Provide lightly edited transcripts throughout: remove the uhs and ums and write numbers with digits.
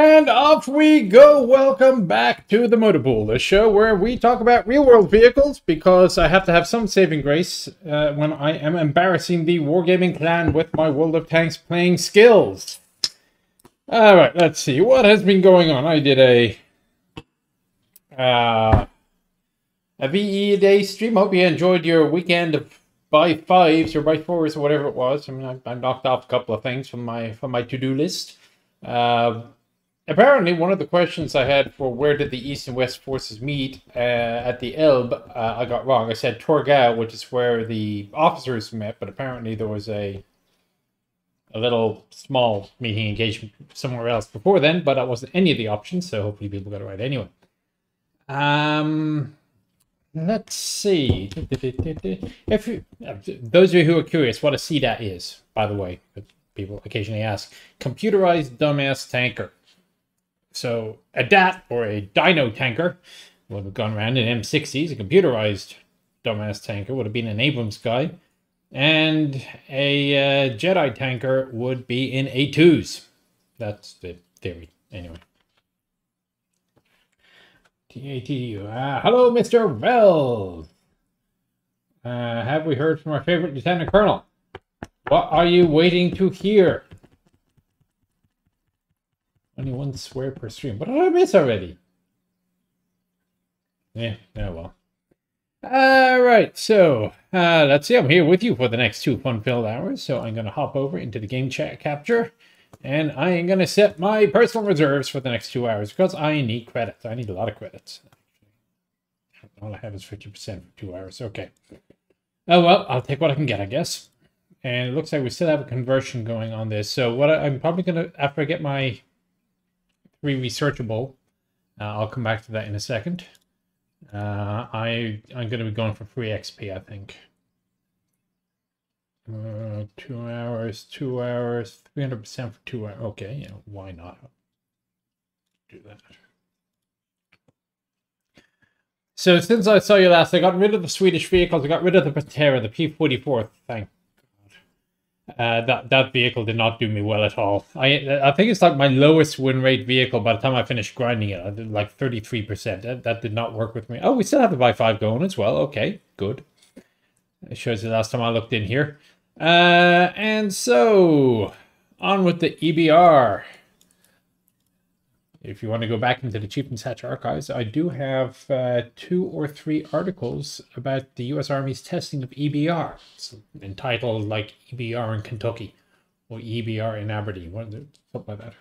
And off we go! Welcome back to the Motor Pool, the show where we talk about real-world vehicles, because I have to have some saving grace when I am embarrassing the Wargaming clan with my World of Tanks playing skills. Alright, let's see. What has been going on? I did a VE Day stream. Hope you enjoyed your weekend of buy fives or buy fours or whatever it was. I mean, I knocked off a couple of things from my to-do list. Apparently, one of the questions I had for where did the East and West forces meet at the Elbe, I got wrong. I said Torgau, which is where the officers met, but apparently there was a little small meeting engagement somewhere else before then, but that wasn't any of the options, so hopefully people got it right anyway. Let's see. If those of you who are curious what a CDAT is, by the way, people occasionally ask, computerized dumbass tanker. So a DAT, or a Dino tanker, would have gone around in M60s. A computerized dumbass tanker would have been an Abrams guy. And a Jedi tanker would be in A2s. That's the theory, anyway. TATU. Hello, Mr. Wells. Have we heard from our favorite Lieutenant Colonel? What are you waiting to hear? Only one swear per stream. What did I miss already? Yeah, well. Alright, so let's see. I'm here with you for the next 2 fun-filled hours. So I'm going to hop over into the game chat capture. And I am going to set my personal reserves for the next 2 hours because I need credits. I need a lot of credits. All I have is 50% for 2 hours. Okay. Oh, well, I'll take what I can get, I guess. And it looks like we still have a conversion going on this. So what I'm probably going to, after I get my 3 researchable, I'll come back to that in a second. I'm going to be going for free XP, I think. 2 hours, 300% for 2 hours. Okay, yeah, why not? Do that. So since I saw you last, I got rid of the Swedish vehicles. I got rid of the Patera, the P44. Thank God. That vehicle did not do me well at all. I think it's like my lowest win rate vehicle. By the time I finished grinding it, I did like 33%. That did not work with me. Oh, we still have the buy 5 going as well. Okay, good. It shows the last time I looked in here. And so on with the EBR. If you want to go back into the Chieftain's Hatch archives, I do have 2 or 3 articles about the U.S. Army's testing of EBR. It's entitled like EBR in Kentucky or EBR in Aberdeen, something like that.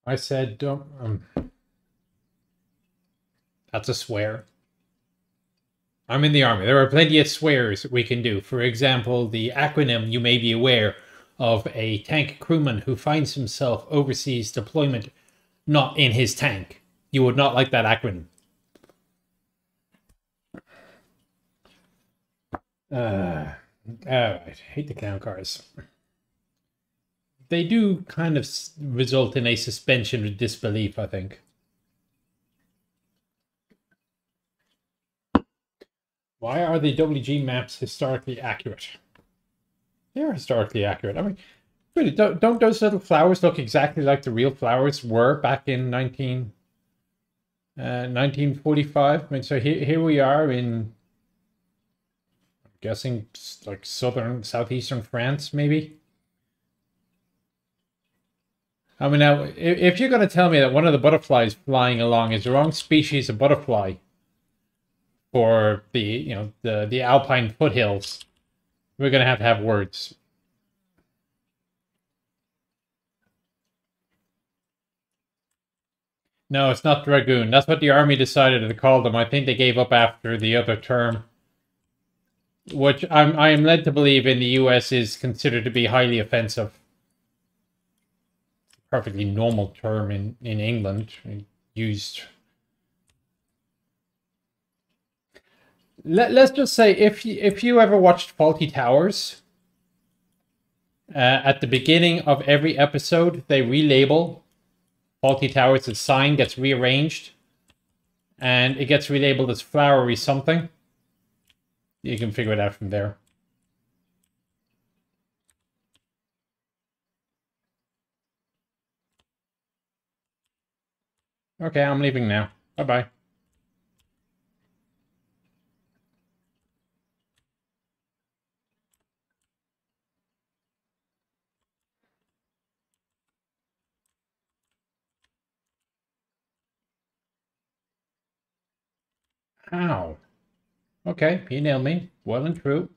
I said, don't. That's a swear. I'm in the Army. There are plenty of swears we can do. For example, the acronym you may be aware of a tank crewman who finds himself overseas deployment not in his tank. You would not like that acronym. Alright, hate the clown cars. They do kind of result in a suspension of disbelief, I think. Why are the WG maps historically accurate? They're historically accurate. I mean, really, don't those little flowers look exactly like the real flowers were back in 1945? I mean, so here we are in, I'm guessing, like southeastern France, maybe? I mean, now, if you're going to tell me that one of the butterflies flying along is the wrong species of butterfly for the, the alpine foothills, we're going to have words. No, it's not Dragoon. That's what the Army decided to call them. I think they gave up after the other term, which I am led to believe in the US is considered to be highly offensive. Perfectly normal term in England, used. Let's just say if you ever watched Fawlty Towers, at the beginning of every episode they relabel Fawlty Towers. The sign gets rearranged and it gets relabeled as flowery something. You can figure it out from there. Okay, I'm leaving now. Bye-bye. Ow. Okay, he nailed me. Well and true.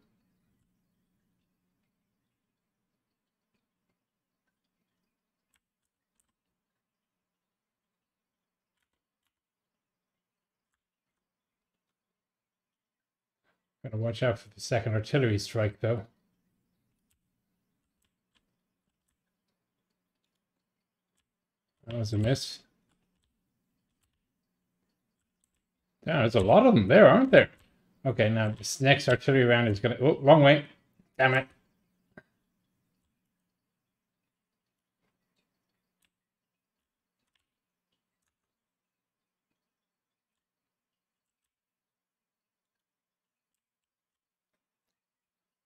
Gotta watch out for the second artillery strike, though. That was a miss. Yeah, there's a lot of them there, aren't there? Okay, now this next artillery round is gonna... Oh, wrong way. Damn it.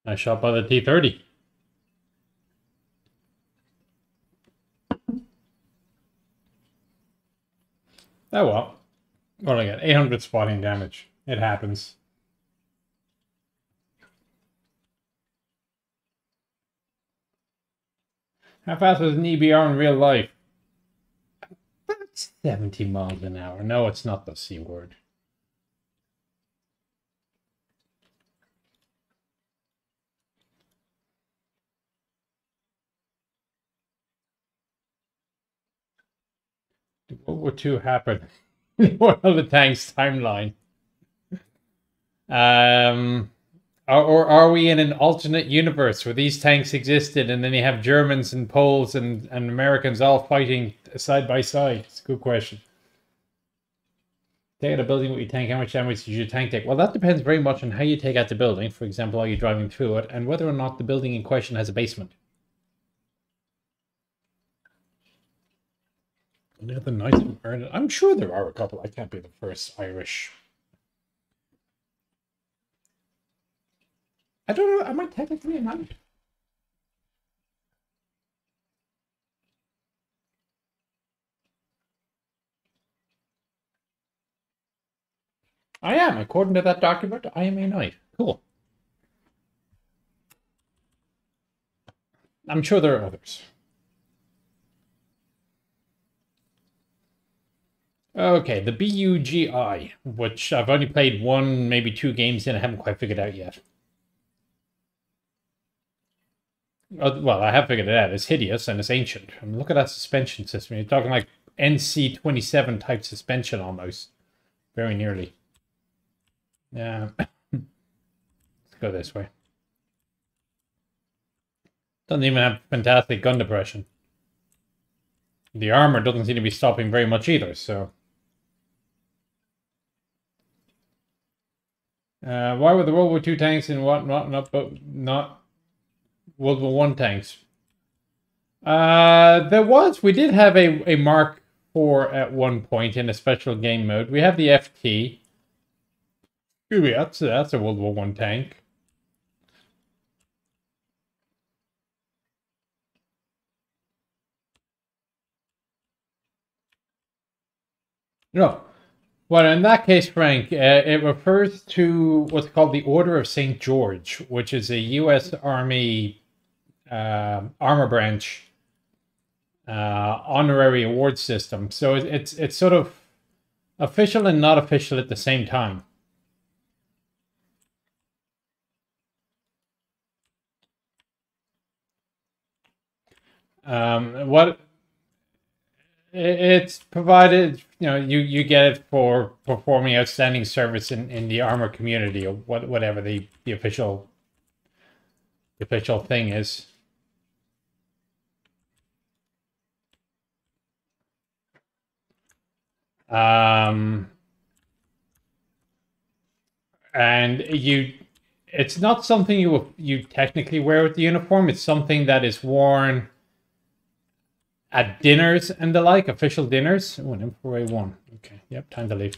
Nice shot by the T-30. Oh well. What do I got? 800 spotting damage. It happens. How fast was an EBR in real life? About 70 miles an hour. No, it's not the C word. Did World War II happen in one of the tanks timeline? Or are we in an alternate universe where these tanks existed and then you have Germans and Poles and Americans all fighting side by side? It's a good question. Take out a building with your tank, how much damage does your tank take? Well, that depends very much on how you take out the building. For example, are you driving through it, and whether or not the building in question has a basement. Any other nice Ireland? I'm sure there are a couple. I can't be the first Irish. I don't know. Am I technically a knight? I am. According to that document, I am a knight. Cool. I'm sure there are others. Okay, the BUGI, which I've only played one, maybe two games in. I haven't quite figured out yet. Well, I have figured it out. It's hideous and it's ancient. I mean, look at that suspension system. You're talking like NC-27 type suspension almost. Very nearly. Yeah. Let's go this way. Doesn't even have fantastic gun depression. The armor doesn't seem to be stopping very much either, so... why were the World War II tanks and whatnot not World War I tanks? We did have a Mark IV at one point in a special game mode. We have the FT. Ooh, that's a World War I tank. No. Well, in that case, Frank, it refers to what's called the Order of St. George, which is a U.S. Army armor branch honorary award system. So it's sort of official and not official at the same time. What it's provided, you get it for performing outstanding service in the armor community, or whatever the official thing is. And it's not something you technically wear with the uniform. It's something that is worn at dinners and the like, official dinners. Oh, an M4A1. Okay, yep, time to leave.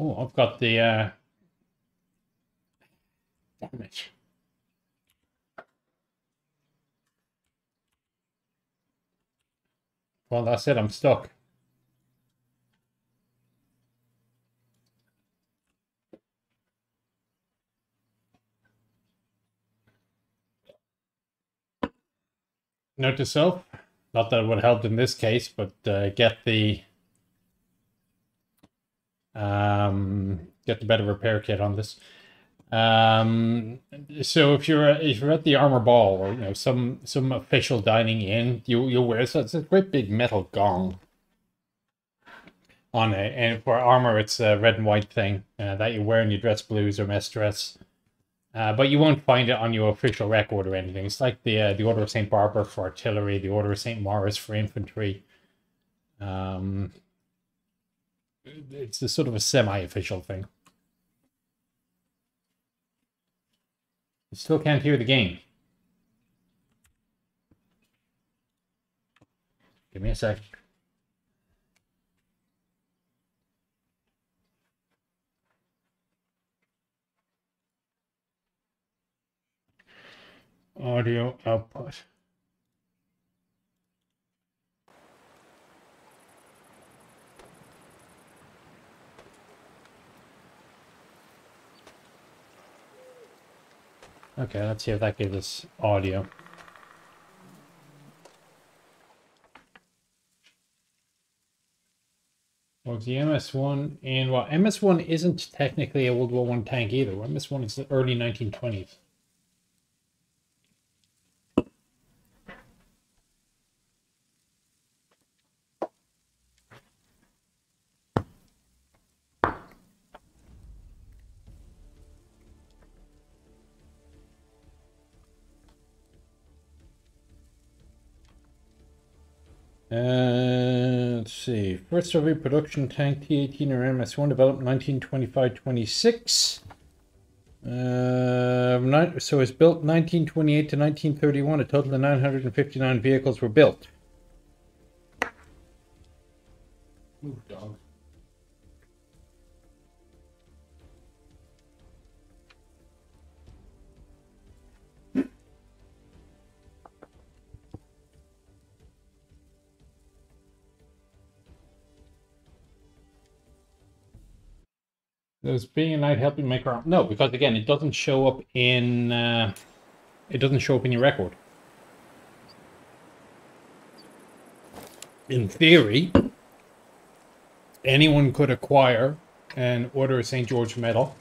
Oh, I've got the damn it. Well, that's it, I'm stuck. Note to self, not that it would have helped in this case, but get the better repair kit on this. So if you're at the Armor Ball, or you know, some official dining in, you'll wear it's a great big metal gong on it, and for armor it's a red and white thing that you wear in your dress blues or mess dress. But you won't find it on your official record or anything. It's like the Order of St. Barbara for artillery, the Order of St. Maurice for infantry. It's a sort of a semi-official thing. You still can't hear the game. Give me a sec. Audio output. Okay, let's see if that gives us audio. Was the MS-1 in... Well, MS-1 isn't technically a World War I tank either. MS-1 is the early 1920s. Let's see. First Soviet production tank T-18 or MS-1 developed 1925-26. So it's built 1928 to 1931. A total of 959 vehicles were built. Move, dog. Does being a knight help you make armor? No, because again, it doesn't show up in your record. In theory, anyone could acquire an Order of St. George medal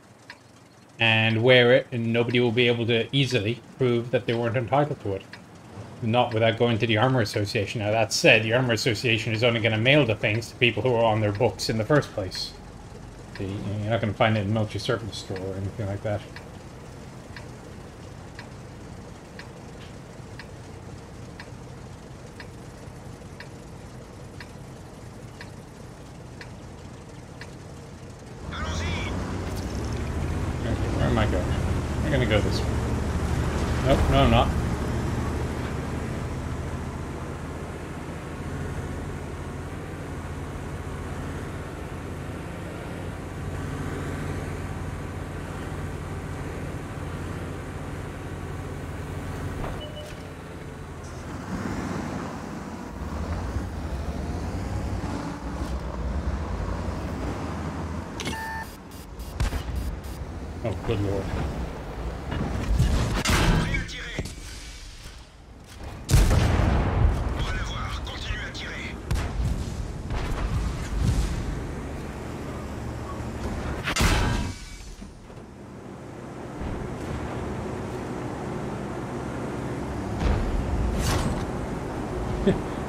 and wear it, and nobody will be able to easily prove that they weren't entitled to it. Not without going to the Armor Association. Now, that said, the Armor Association is only going to mail the things to people who are on their books in the first place. You're not going to find it in a military surplus store or anything like that. Okay, where am I going? I'm going to go this way. Nope, no I'm not. Oh, good lord.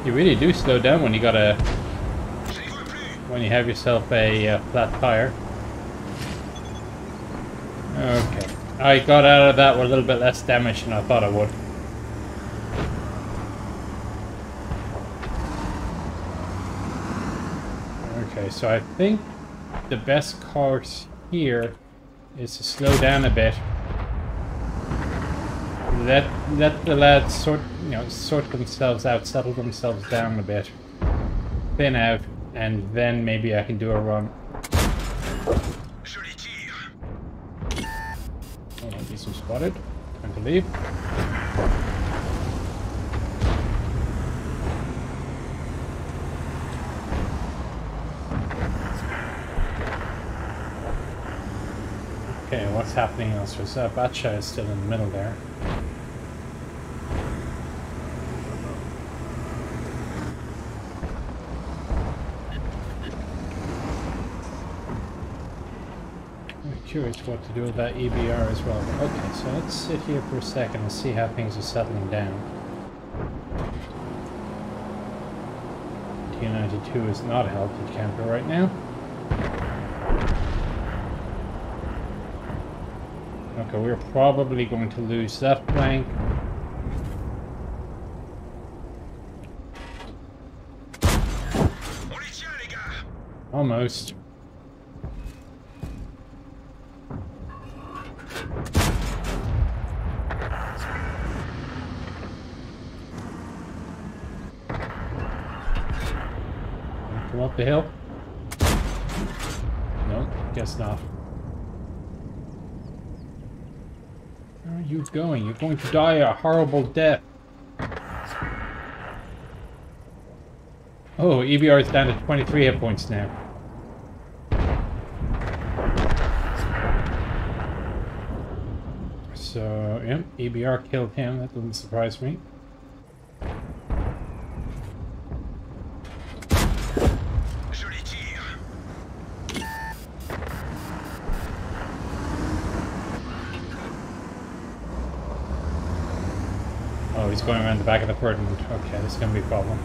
You really do slow down when you have yourself a flat tire. Okay, I got out of that with a little bit less damage than I thought I would. Okay, so I think the best course here is to slow down a bit. Let the lads sort themselves out, settle themselves down a bit, thin out, and then maybe I can do a run. Oh, these are spotted. Trying to leave. Okay, what's happening else? There's Batcha is still in the middle there. I'm curious what to do with that EBR as well. Okay, so let's sit here for a second and see how things are settling down. T92 is not a healthy camper right now. Okay, we're probably going to lose that flank. Almost. Come up the hill? No, guess not. Where are you going? You're going to die a horrible death. Oh, EBR is down to 23 hit points now. So, yeah, EBR killed him. That doesn't surprise me. Oh, he's going around the back of the curtain. Okay, this is going to be a problem.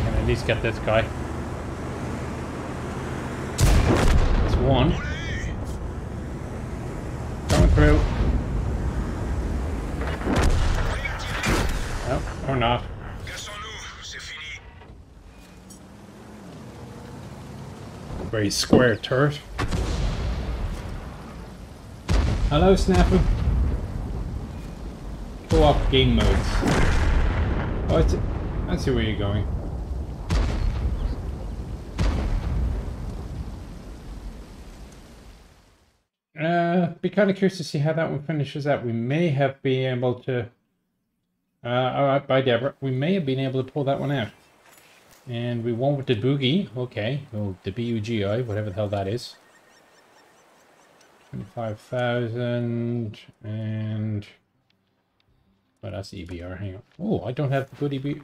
At least get this guy. It's one. Coming through. No, or not. Very square turret. Hello, Snapper. Co-op game modes. Oh, I see where you're going. Be kind of curious to see how that one finishes out. We may have been able to... Alright, bye Deborah. We may have been able to pull that one out. And we won with the boogie. Okay. Oh, the BUGI, whatever the hell that is. 25,000 and... Well, that's EBR. Hang on. Oh, I don't have the good EBR.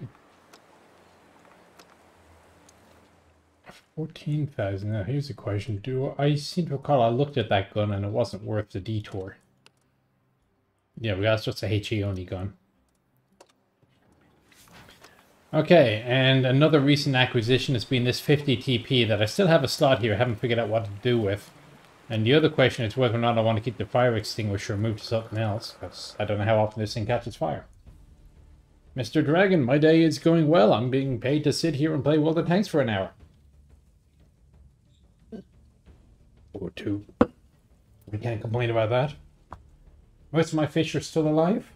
14,000. Now, here's the question. I seem to recall I looked at that gun and it wasn't worth the detour. Yeah, that's just a HE only gun. Okay, and another recent acquisition has been this 50 TP that I still have a slot here. I haven't figured out what to do with. And the other question is whether or not I want to keep the fire extinguisher or move to something else, because I don't know how often this thing catches fire. Mr. Dragon, my day is going well. I'm being paid to sit here and play World of Tanks for an hour. Or two. We can't complain about that. Most of my fish are still alive.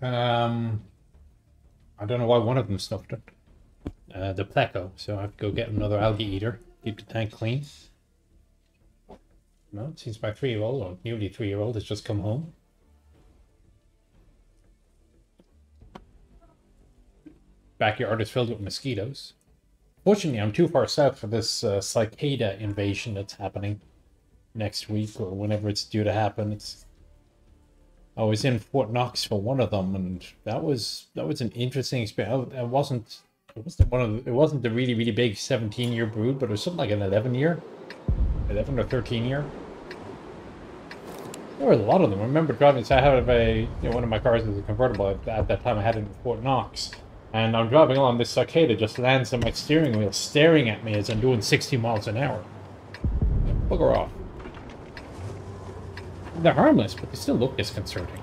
I don't know why one of them stuffed it. The Pleco, so I have to go get another algae eater. Keep the tank clean. No, it seems my 3-year-old, or nearly 3-year-old, has just come home. Backyard is filled with mosquitoes. Fortunately, I'm too far south for this cicada invasion that's happening next week, or whenever it's due to happen. I was in Fort Knox for one of them, and that was an interesting experience. It wasn't the really big 17-year brood, but it was something like an 11 or 13-year. There were a lot of them. I remember driving. So I had one of my cars was a convertible at that time. I had it in Fort Knox, and I'm driving along. This cicada just lands on my steering wheel, staring at me as I'm doing 60 miles an hour. Bugger off. They're harmless, but they still look disconcerting.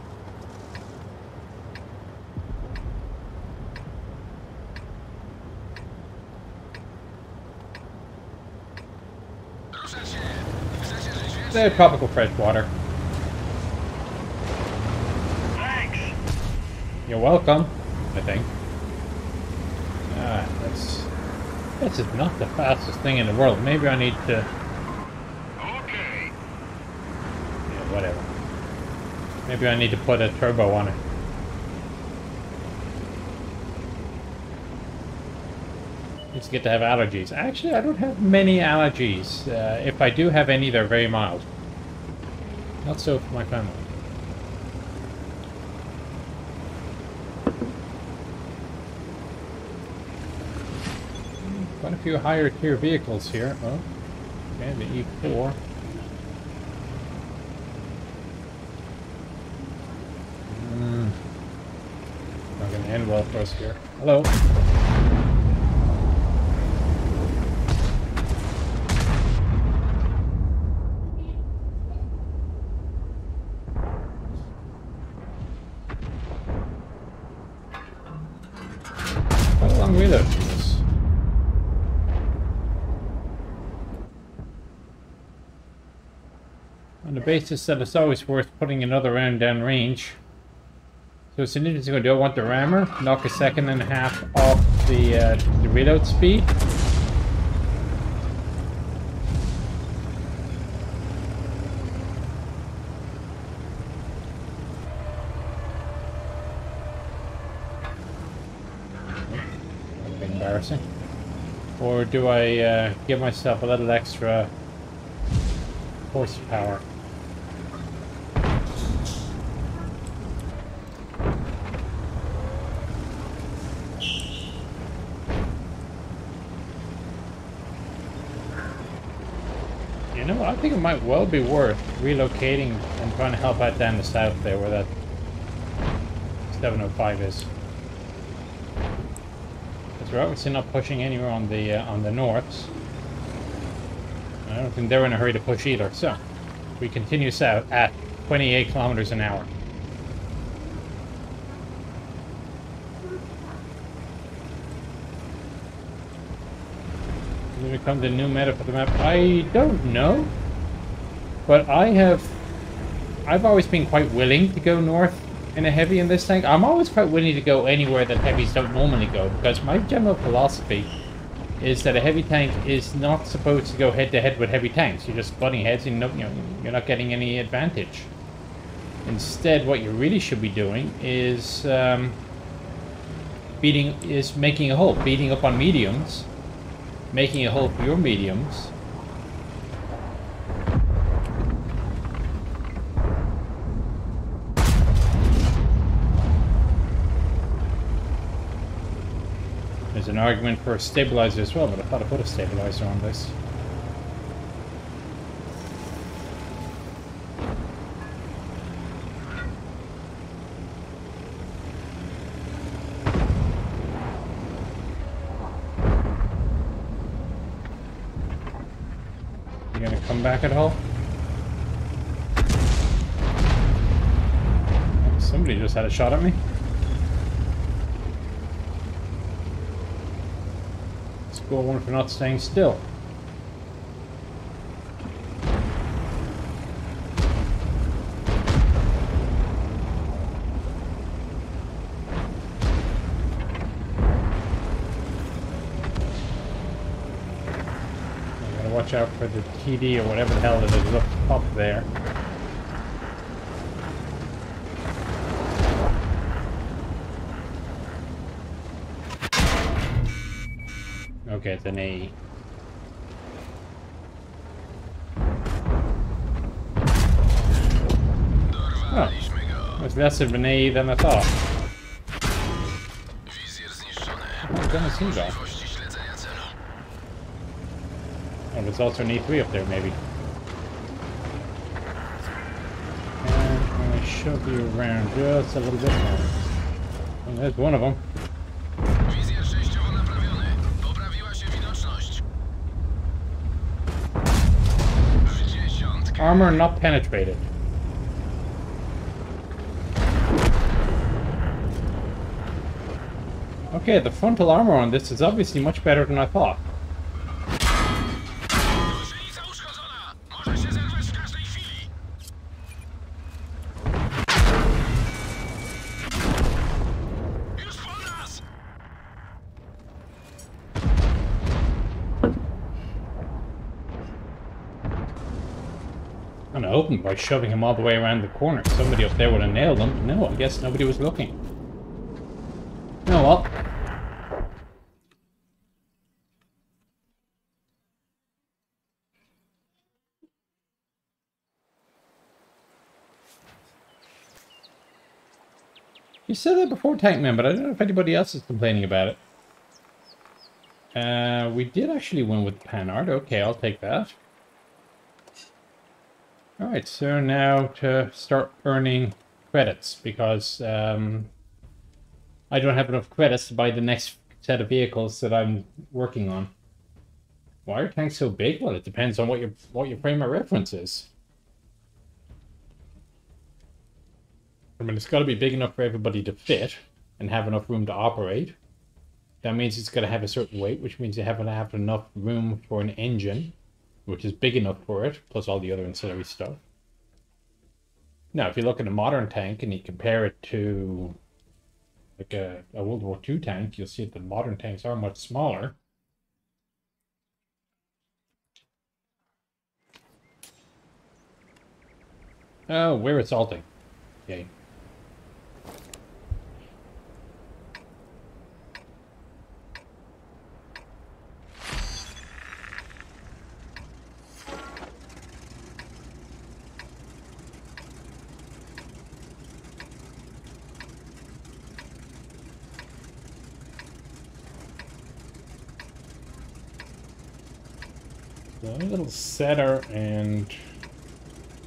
They're tropical freshwater. Thanks. You're welcome, I think. This is not the fastest thing in the world. Maybe I need to... Okay. Yeah, whatever. Maybe I need to put a turbo on it. It's good to have allergies. Actually, I don't have many allergies. If I do have any, they're very mild. Not so for my family. Quite a few higher tier vehicles here. Oh, okay, the E4. Not gonna end well for us here. Hello. Quite a long reload for this. On the basis that it's always worth putting another round down range. So it's an interesting one. Do I want the rammer? Knock a second and a half off the reload speed. That'd be embarrassing. Or do I give myself a little extra horsepower? You know, I think it might well be worth relocating and trying to help out down the south there where that 705 is. Because we're obviously not pushing anywhere on the norths. I don't think they're in a hurry to push either, so we continue south at 28 kilometers an hour. Will it become the new meta for the map? I don't know, but I've always been quite willing to go north in a heavy in this tank. I'm always quite willing to go anywhere that heavies don't normally go, because my general philosophy is that a heavy tank is not supposed to go head-to-head with heavy tanks. You're just butting heads and you're not getting any advantage. Instead, what you really should be doing is making a hole, beating up on mediums, making a hole for your mediums. There's an argument for a stabilizer as well, but I thought I put a stabilizer on this. You gonna come back at all? Somebody just had a shot at me. Score one for not staying still. Gotta watch out for the TD or whatever the hell it is up there. Okay, it's an AE. Oh, it's less of an AE than I thought. Oh, gonna see that. Oh, there's also an E3 up there, maybe. And I'm gonna shove you around just a little bit more. Oh, there's one of them. Armor not penetrated. Okay, the frontal armor on this is obviously much better than I thought. kind of hoping by shoving him all the way around the corner, somebody up there would have nailed him. No, I guess nobody was looking. Oh well. You said that before, Tankman, but I don't know if anybody else is complaining about it. We did actually win with Panhard. Okay, I'll take that. Alright, so now to start earning credits, because I don't have enough credits to buy the next set of vehicles that I'm working on. Why are tanks so big? Well, it depends on what your frame of reference is. I mean, it's got to be big enough for everybody to fit and have enough room to operate. That means it's got to have a certain weight, which means you have to have enough room for an engine, which is big enough for it, plus all the other ancillary stuff. Now, if you look at a modern tank and you compare it to like a World War II tank, you'll see that modern tanks are much smaller. Oh, we're assaulting. Okay. The little setter and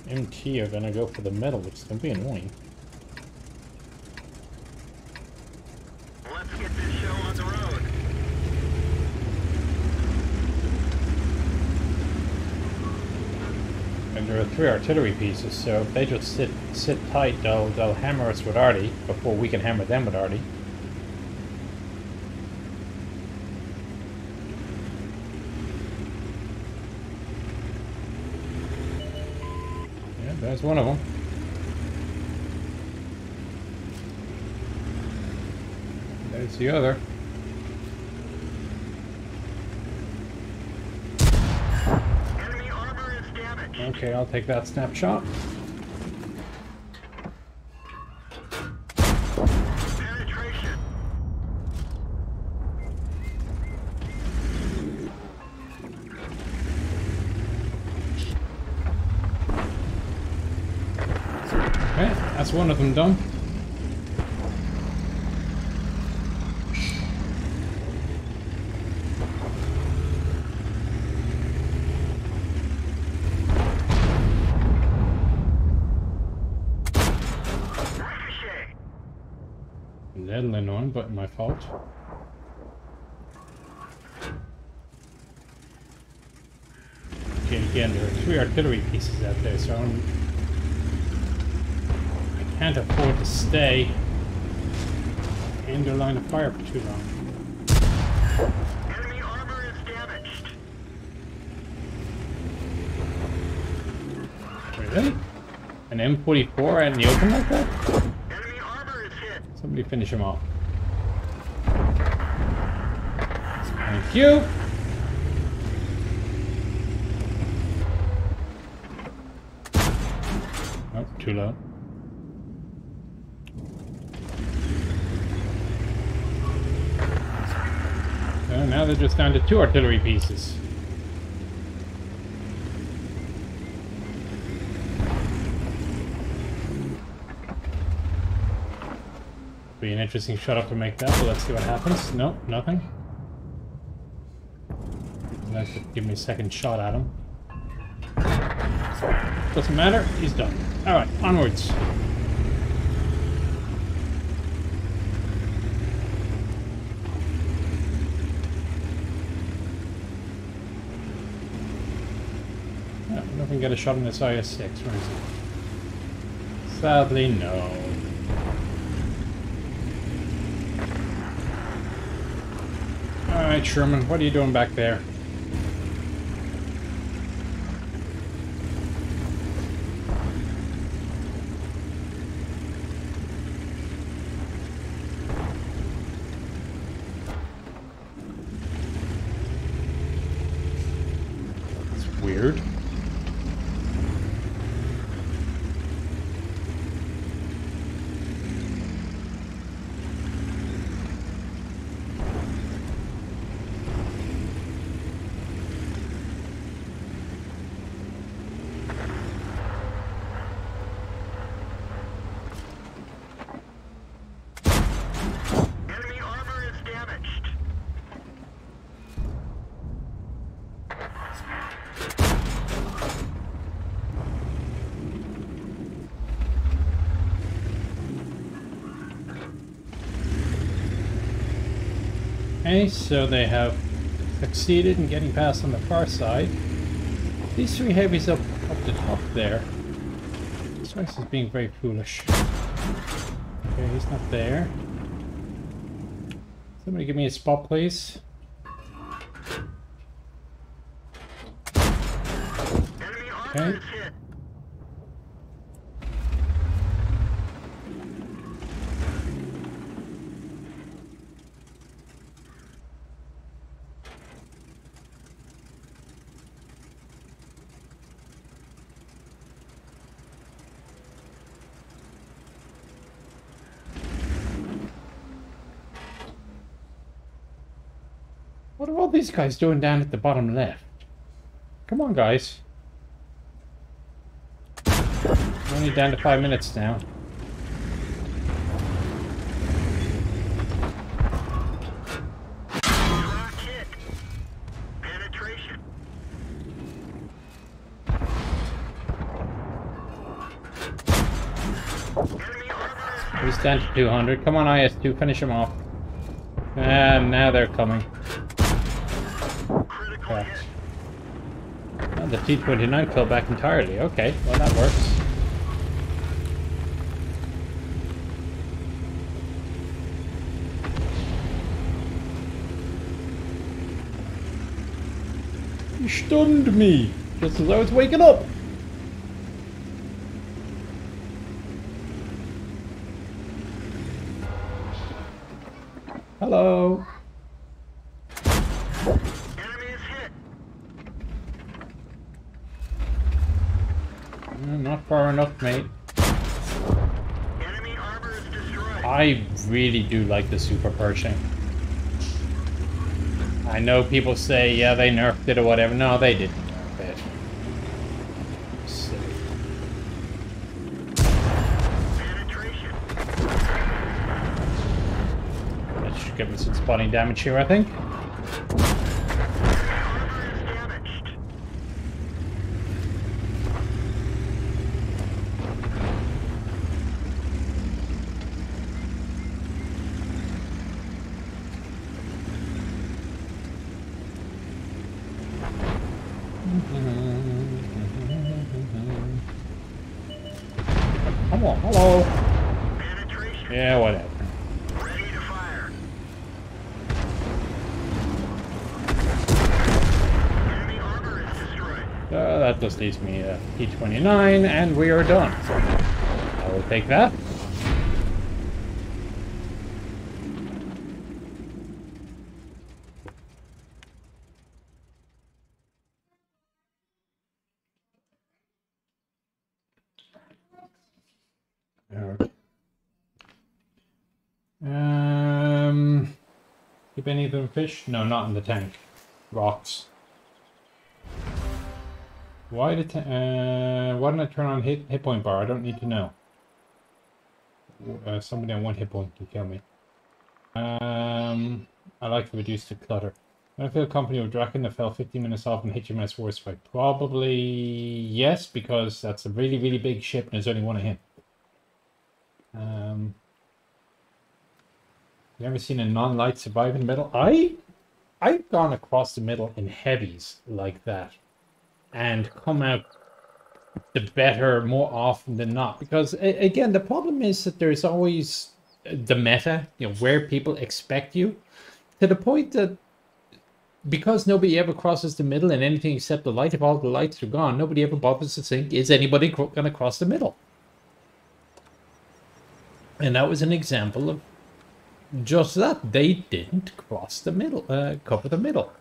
MT are gonna go for the metal, which is gonna be annoying. Let's get this show on the road. And there are 3 artillery pieces, so if they just sit tight, they'll hammer us with arty before we can hammer them with arty. Yeah, there's one of them. There's the other. Enemy armor is damaged. Okay, I'll take that snapshot. Penetration. Okay, that's one of them done. Ricochet. Leveling on, but my fault. Okay, again, there are 3 artillery pieces out there, so I can't afford to stay in their line of fire for too long. Enemy armor is damaged. Really? An M44 out in the open like that? Enemy armor is hit. Somebody finish him off. Thank you. Oh, too low. So now they're just down to 2 artillery pieces. Be an interesting shot up to make that, but let's see what happens. Nope, nothing. That should give me a second shot at him. Doesn't matter, he's done. Alright, onwards. No, nothing get a shot on this IS-6, where is it? Sadly, no. Alright, Sherman, what are you doing back there? It's weird. Okay, so they have succeeded in getting past on the far side. These three heavies up the top there. This race is being very foolish. Okay, he's not there. Somebody give me a spot, please. Okay. What are all these guys doing down at the bottom left? Come on, guys. We're only down to 5 minutes now. He's down to 200. Come on, IS-2, finish him off. And now they're coming. Correct. Oh, the T-29 fell back entirely. Okay, well that works. You stunned me just as I was waking up. Hello. Enemy is hit. Not far enough, mate. Enemy armor is destroyed. I really do like the super perching. I know people say, yeah, they nerfed it or whatever. No, they didn't nerf it. Silly. Penetration. That should give me some spotting damage here, I think. Armor is damaged. Come on, hello. Penetration. Yeah, whatever. Ready to fire. Enemy armor is destroyed. That just leaves me a T-29, and we are done. So I will take that. Alright. Keep any of them fish? No, not in the tank. Rocks. Why didn't I turn on hit point bar? I don't need to know. Somebody on 1 hit point can kill me. I like to reduce the clutter. I feel company with Draken that fell 15 minutes off and HMS Warspite. Probably yes, because that's a really, really big ship and there's only one of him. You ever seen a non-light survive in the middle? I've gone across the middle in heavies like that and come out the better more often than not, because again the problem is that there's always the meta, you know, where people expect you, to the point that because nobody ever crosses the middle in anything except the light, if all the lights are gone, nobody ever bothers to think, is anybody going to cross the middle? And that was an example of just that. They didn't cross the middle, cover the middle.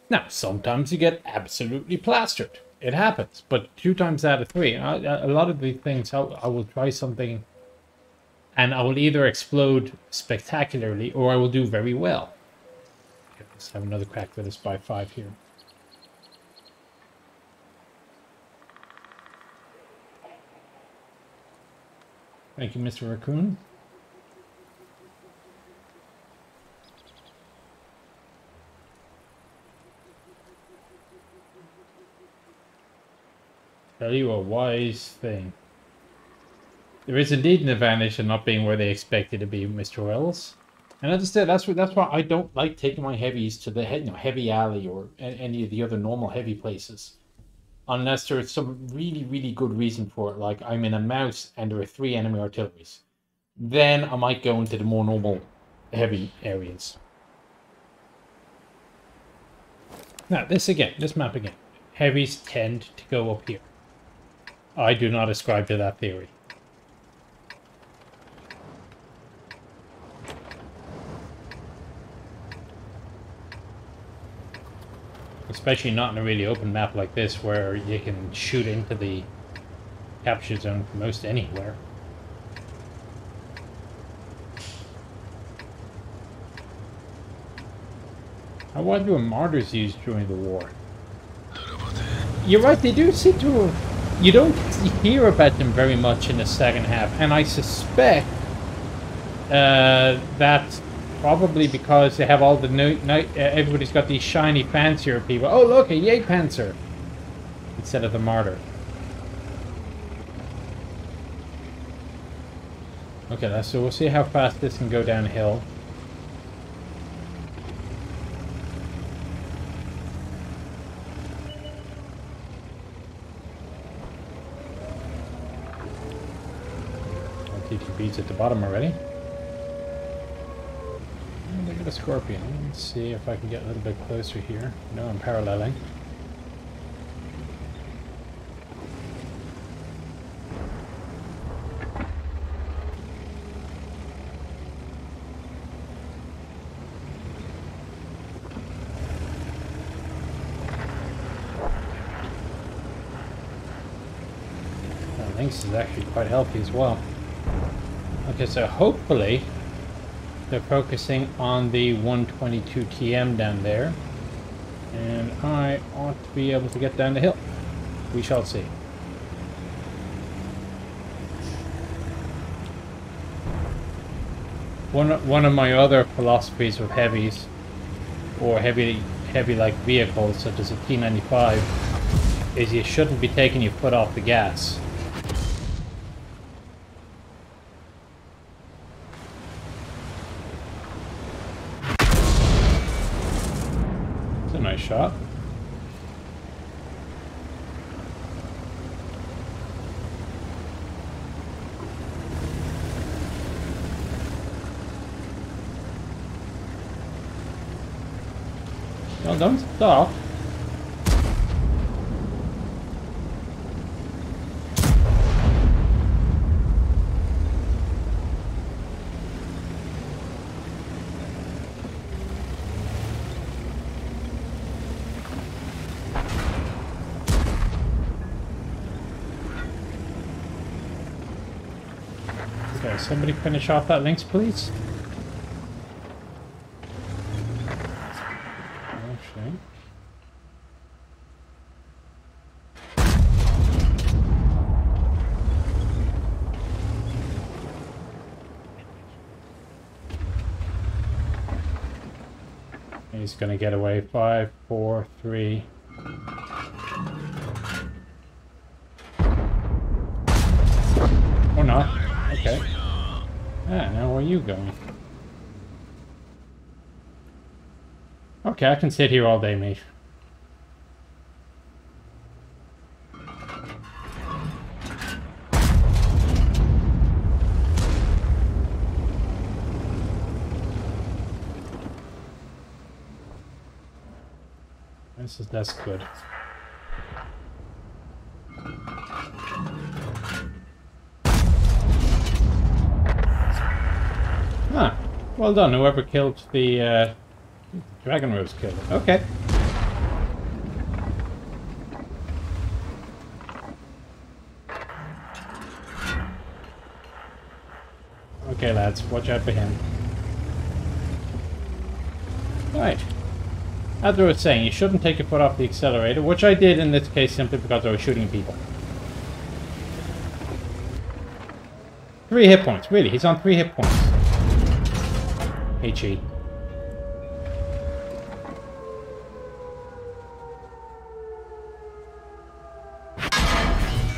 Now, sometimes you get absolutely plastered. It happens, but 2 times out of 3, a lot of the things I will try something and I will either explode spectacularly or I will do very well. Okay, let's have another crack with a Spy 5 here. Thank you, Mr. Raccoon. Tell you a wise thing. There is indeed an advantage in not being where they expect you to be, Mr. Wells. And as I said, that's why I don't like taking my heavies to the heavy alley or any of the other normal heavy places. Unless there's some really, really good reason for it, like I'm in a mouse and there are 3 enemy artilleries. Then I might go into the more normal heavy areas. Now, this map again. Heavies tend to go up here. I do not ascribe to that theory. Especially not in a really open map like this where you can shoot into the capture zone from most anywhere. How wide were martyrs used during the war? You're right, they do seem to have... You don't hear about them very much in the second half, and I suspect that's probably because they have all the everybody's got these shiny fancier people. Oh look, a Jagdpanzer instead of the Martyr. Okay, so we'll see how fast this can go downhill. TTP's at the bottom already. Look at the Scorpion. Let's see if I can get a little bit closer here. No, I'm paralleling. Lynx is actually quite healthy as well. Okay, so hopefully they're focusing on the 122 TM down there. And I ought to be able to get down the hill. We shall see. One of my other philosophies with heavies, or heavy like vehicles such as a T95, is you shouldn't be taking your foot off the gas. Nice shot. No, don't stop. Okay, somebody finish off that Lynx, please. Okay. He's gonna get away. 5, 4, 3. Or not. Okay. Ah, now where are you going? Okay, I can sit here all day, mate. That's good. Ah, well done. Whoever killed the Dragon Rose killed it. Okay. Okay, lads, watch out for him. Right. As I was saying, you shouldn't take your foot off the accelerator, which I did in this case simply because I was shooting people. 3 hit points, really. He's on 3 hit points. HE.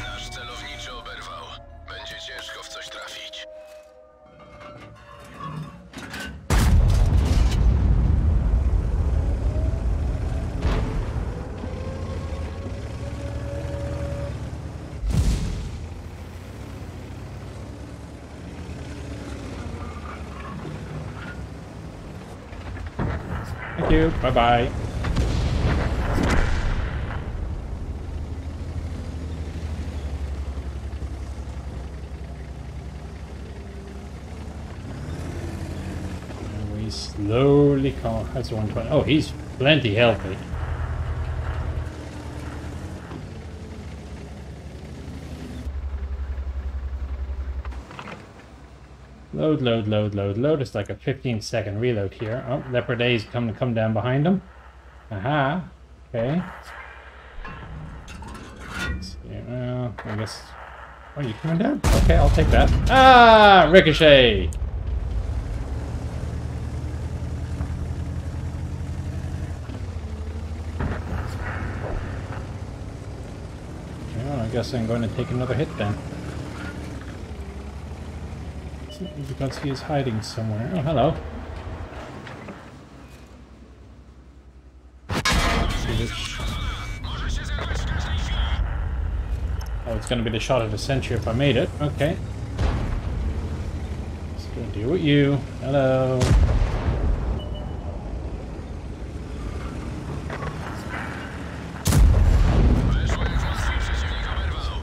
Nasz celowniczy oberwał. Będzie ciężko w coś you. Bye-bye. We slowly come. That's 120. Oh, he's plenty healthy. Load, load, load, load, load. It's like a 15-second reload here. Oh, Leopard A is come down behind him. Aha. Okay. Let's see. Well, I guess. Oh, you coming down? Okay, I'll take that. Ah, ricochet. Well, I guess I'm going to take another hit then. Because he is hiding somewhere. Oh, hello. Oh, it's going to be the shot of the century if I made it. Okay. Let's go deal with you. Hello.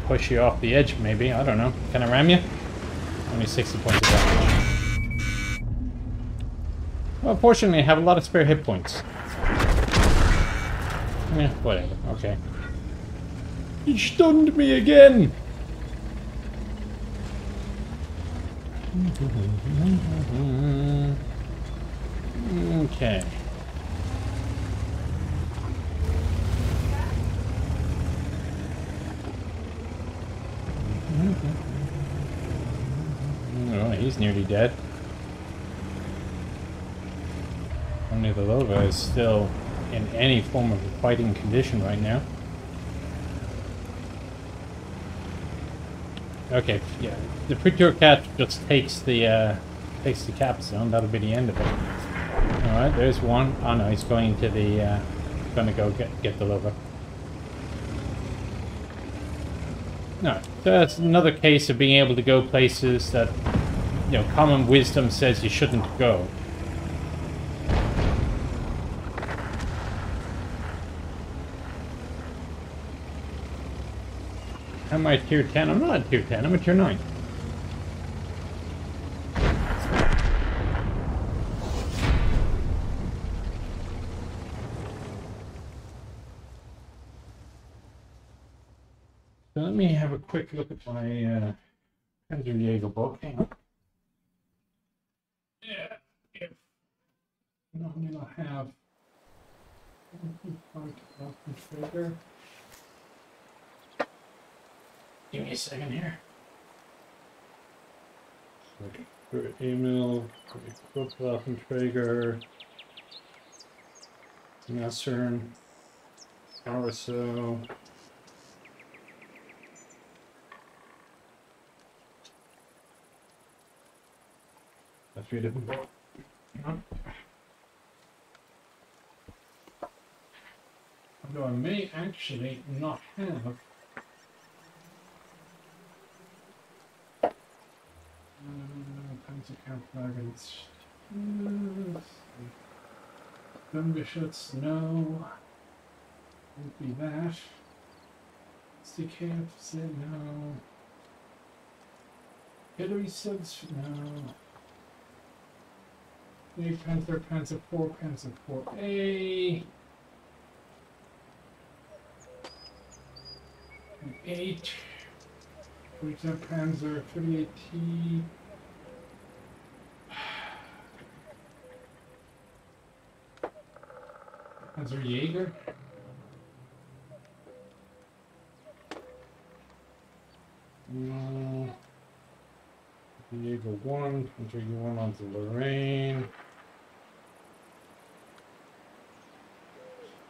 Push you off the edge, maybe. I don't know. Can I ram you? Only 60 points of damage. Well, fortunately, I have a lot of spare hit points. Yeah, whatever. Okay. He stunned me again! Okay. Oh, he's nearly dead. Only the Lova is still in any form of fighting condition right now. Okay, yeah. The Prettier Cat just takes the capstone. That'll be the end of it. Alright, there's one. Oh no, he's going to the gonna go get the Lova. No, that's another case of being able to go places that, you know, common wisdom says you shouldn't go. Am I tier 10? I'm not a tier 10, I'm a tier 9. So let me have a quick look at my Panzerjäger book. Hang on. Yeah, if I'll have trigger. Give me a second here. For Emil, Waffenträger, Nassern, RSO. That's 3 different books. Although I may actually not have Panzer Kampfwagons. Gungeschütz, no. Won't be that. CKF said no. Hillary subs, no. Panther, Panzer 4, Panzer 4A. 8. Panzer 38T. Panzerjäger. No. Jaeger 1, Panzerjäger 1 onto Lorraine.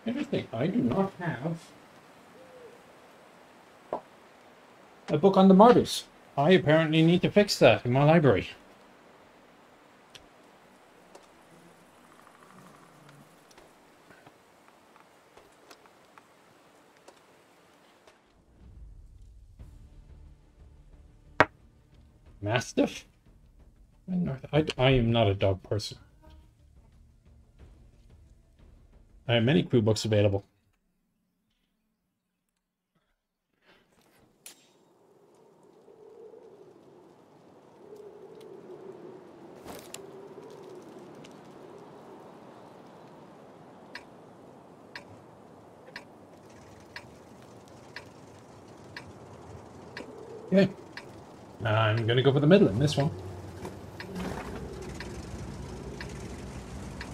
Interesting, I do not have a book on the martyrs. I apparently need to fix that in my library. Mastiff? I am not a dog person. I have many crew books available. Okay. I'm gonna go for the middle in this one.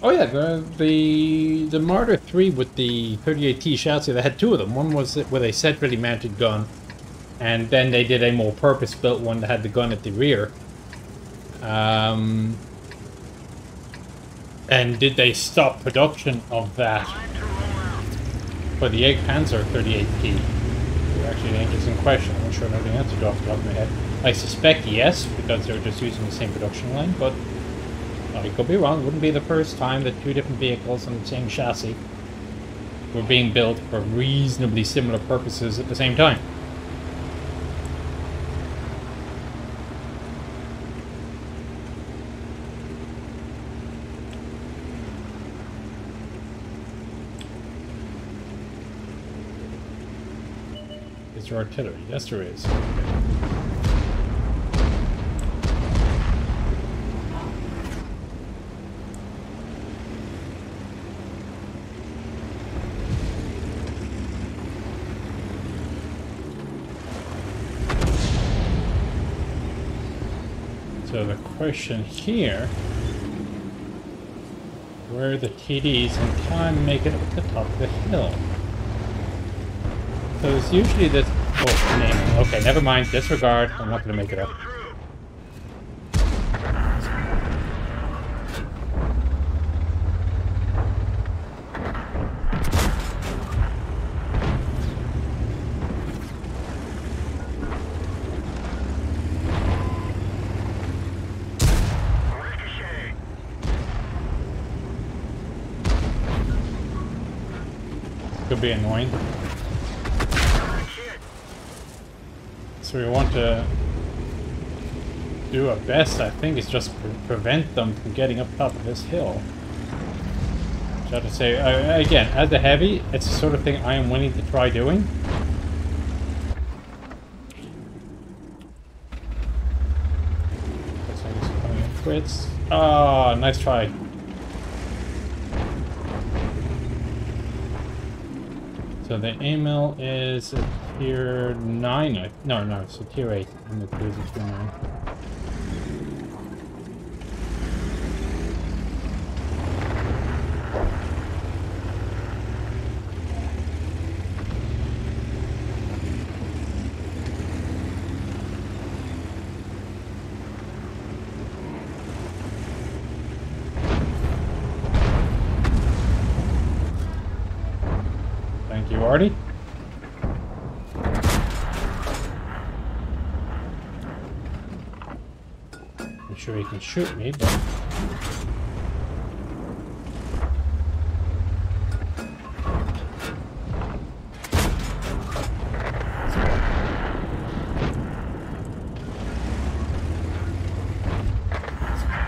Oh yeah, the Martyr 3 with the 38T chassis, they had two of them. One was with a set-ready mounted gun, and then they did a more purpose-built one that had the gun at the rear. And did they stop production of that for the Egg Panzer 38T? Actually, an interesting question. I'm not sure I know the answer to off the top of my head. I suspect yes, because they're just using the same production line, but I could be wrong. It wouldn't be the first time that two different vehicles on the same chassis were being built for reasonably similar purposes at the same time. Is there artillery? Yes, there is. So the question here, where are the TDs and can I make it up the top of the hill? So it's usually this, oh, name. Okay, never mind, disregard, I'm not going to make it up. Could be annoying. So we want to do our best, I think, is just prevent them from getting up top of this hill. So I have to say, again, as a heavy, it's the sort of thing I am willing to try doing. Quits. Oh, nice try. So the AML is a tier 9. No, it's a tier 8. And the tier is a tier 9. Thank you, Artie. I'm sure he can shoot me, but...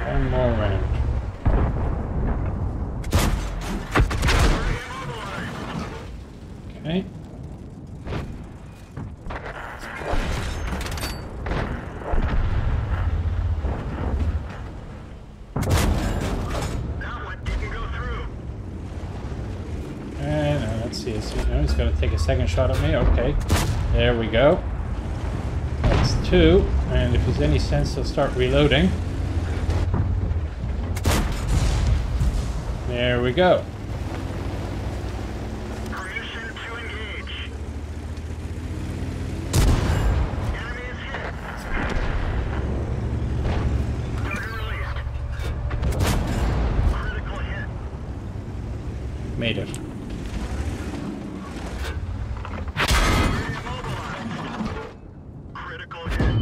one more round. Okay. And let's see. No, he's going to take a second shot at me. Okay. There we go. That's 2. And if there's any sense, he'll start reloading. There we go. Made it. Critical hit.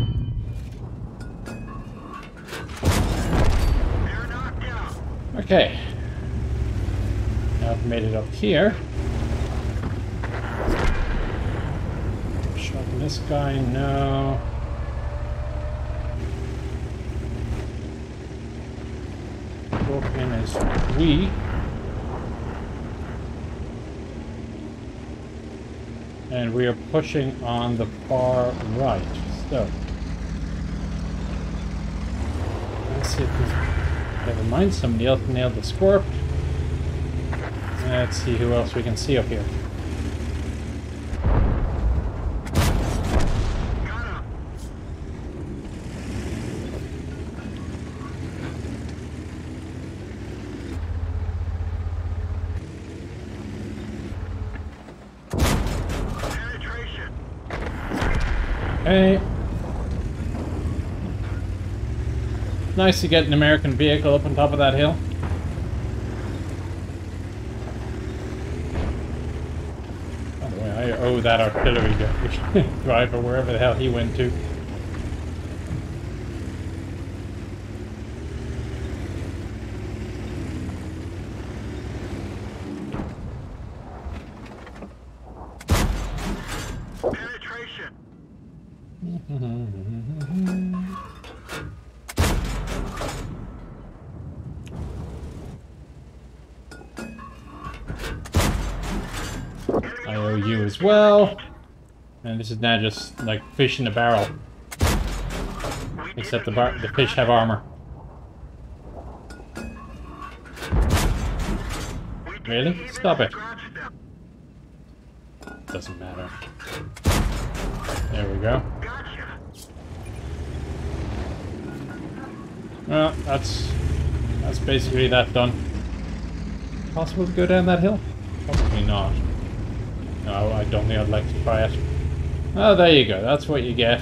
They're knocked out. Okay. Now I've made it up here. Shotting this guy, no. Broken is weak. And we are pushing on the far right. So let's see if this... Never mind, somebody else nailed the Scorp. Let's see who else we can see up here. Hey. Nice to get an American vehicle up on top of that hill. By the way, I owe that artillery driver wherever the hell he went to. I owe you as well. And this is now just like fish in a barrel. Except the fish have armor. Really? Stop it. Doesn't matter. There we go. Well, that's basically that done. Possible to go down that hill? Probably not. No, I don't think I'd like to try it. Oh, there you go. That's what you get.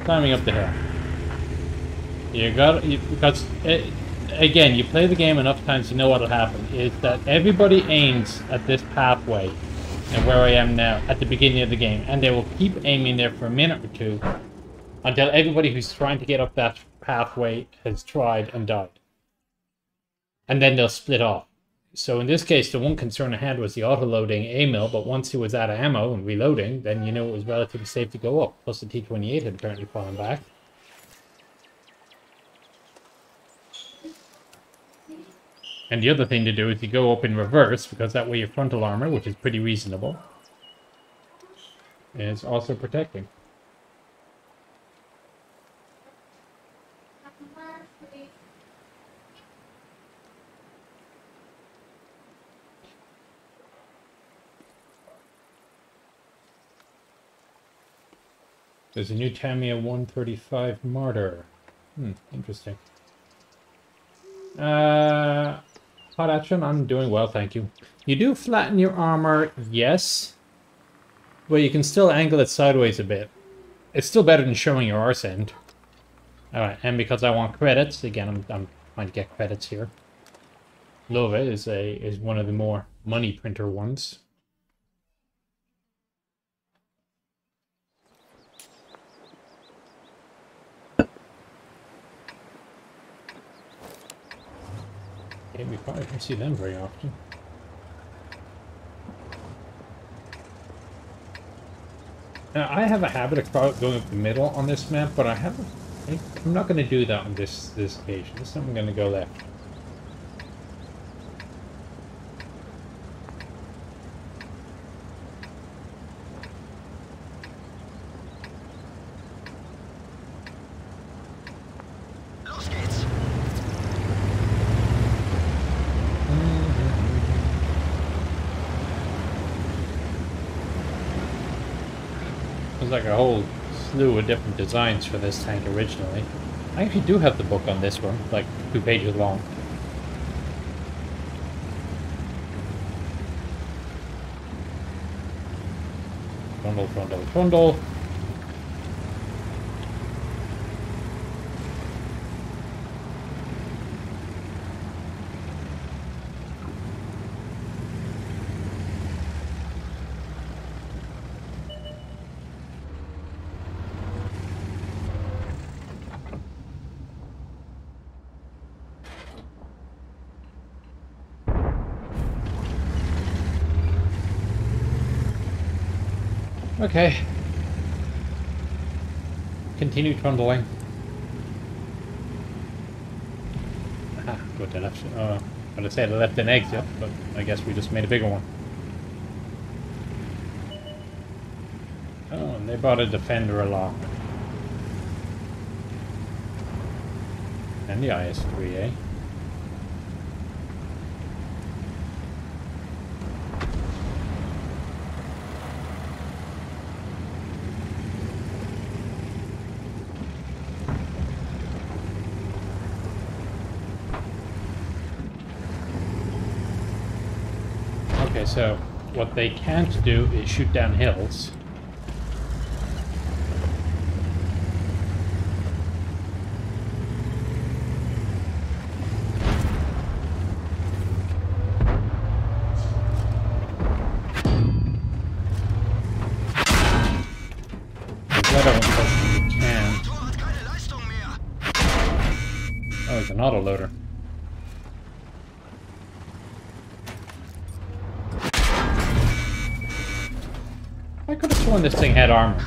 Climbing up the hill. Because again, you play the game enough times, you know what'll happen. Is that everybody aims at this pathway, and where I am now, at the beginning of the game, and they will keep aiming there for a minute or two, until everybody who's trying to get up that pathway has tried and died. And then they'll split off. So in this case, the one concern I had was the auto-loading A-mill, but once it was out of ammo and reloading, then you know it was relatively safe to go up. Plus the T-28 had apparently fallen back. And the other thing to do is you go up in reverse, because that way your frontal armor, which is pretty reasonable, is also protecting. There's a new Tamiya 135 Martyr. Interesting. Hot action, I'm doing well, thank you. You do flatten your armor, yes. But you can still angle it sideways a bit. It's still better than showing your arse end. Alright, and because I want credits, again, I'm trying to get credits here. Lova is one of the more money printer ones. We probably don't see them very often. Now, I have a habit of going up the middle on this map, but I'm not going to do that on this occasion. This time I'm going to go left. Like a whole slew of different designs for this tank originally. I actually do have the book on this one, like 2 pages long. Trundle, trundle, trundle. Okay. Continue trundling. Ah, go to left. I'm gonna say the left and exit, but I guess we just made a bigger one. Oh, and they bought a Defender a lot. And the IS-3A. Okay, so what they can't do is shoot down hills. Oh, it's an autoloader. I could have sworn this thing had armor.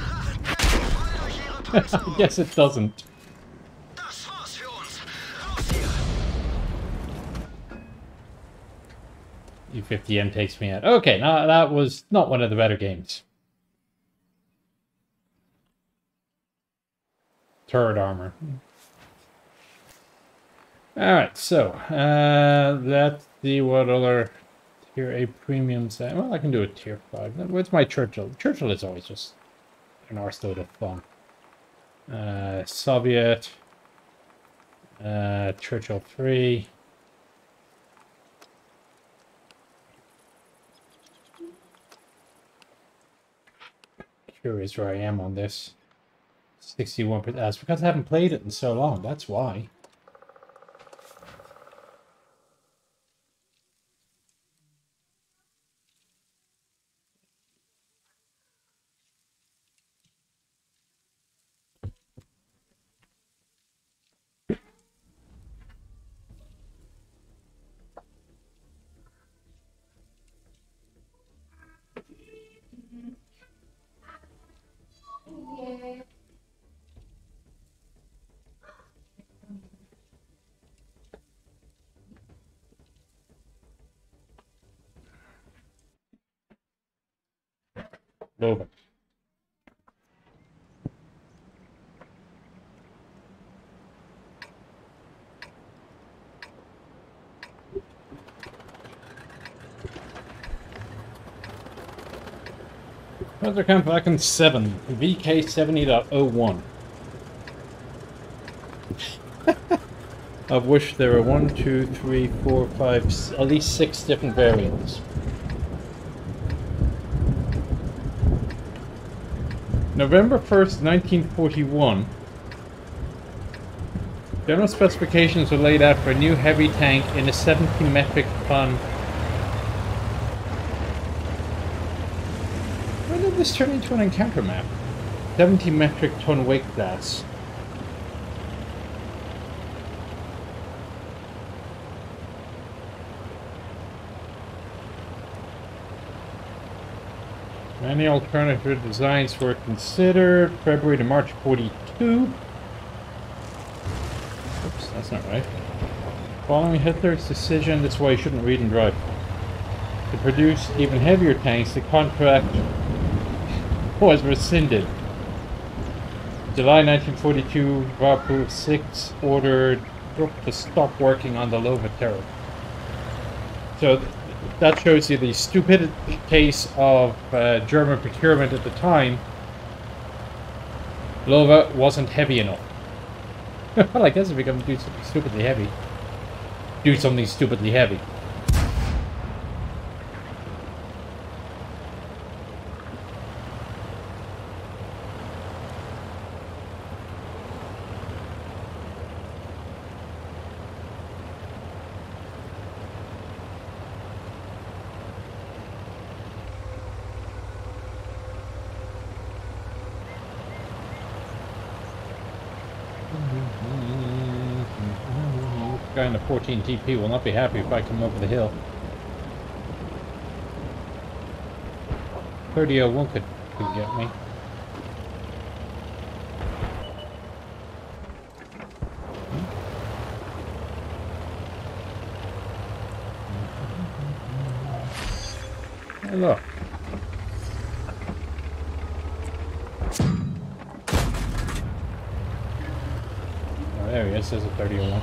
I guess it doesn't. U-50M takes me out. Okay, now that was not one of the better games. Turret armor. Alright, so, let's see what other tier A premiums. Well, I can do a tier 5. Where's my Churchill? Churchill is always just an arseload of fun. Soviet. Churchill 3. Curious where I am on this. 61%. That's because I haven't played it in so long. That's why. Over. Panzerkampf Falcon 7, VK70.01. Of which there are 1, 2, 3, 4, 5, at least 6 different variants. November 1st, 1941. General specifications were laid out for a new heavy tank in a 17 metric ton. When did this turn into an encounter map? 17 metric ton weight class. Many alternative designs were considered. February to March 42. Oops, that's not right. Following Hitler's decision, that's why you shouldn't read and drive, to produce even heavier tanks, the contract was rescinded. July 1942, Vapu 6 ordered to stop working on the Lova turret. So that shows you the stupid case of German procurement at the time. Lova wasn't heavy enough. Well, I guess if you're going to do something stupidly heavy, do something stupidly heavy. Guy in the 14 TP will not be happy if I come over the hill. 3001 could get me. Hey, look. Oh, there he is. There's a 3001.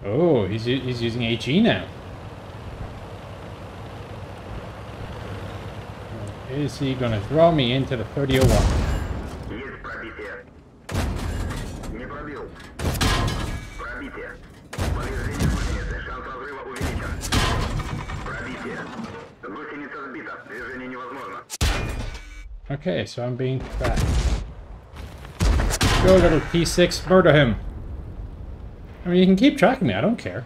Oh, he's using HE now. Is he gonna throw me into the 3001? Есть пробитие. Не пробил. Пробитие. Повреждение гусеницы. Шанс разрыва увеличен. Пробитие. Гусеница сбита. Движение невозможно. Okay, so I'm being tracked. Go, little P6, murder him. I mean, you can keep tracking me, I don't care.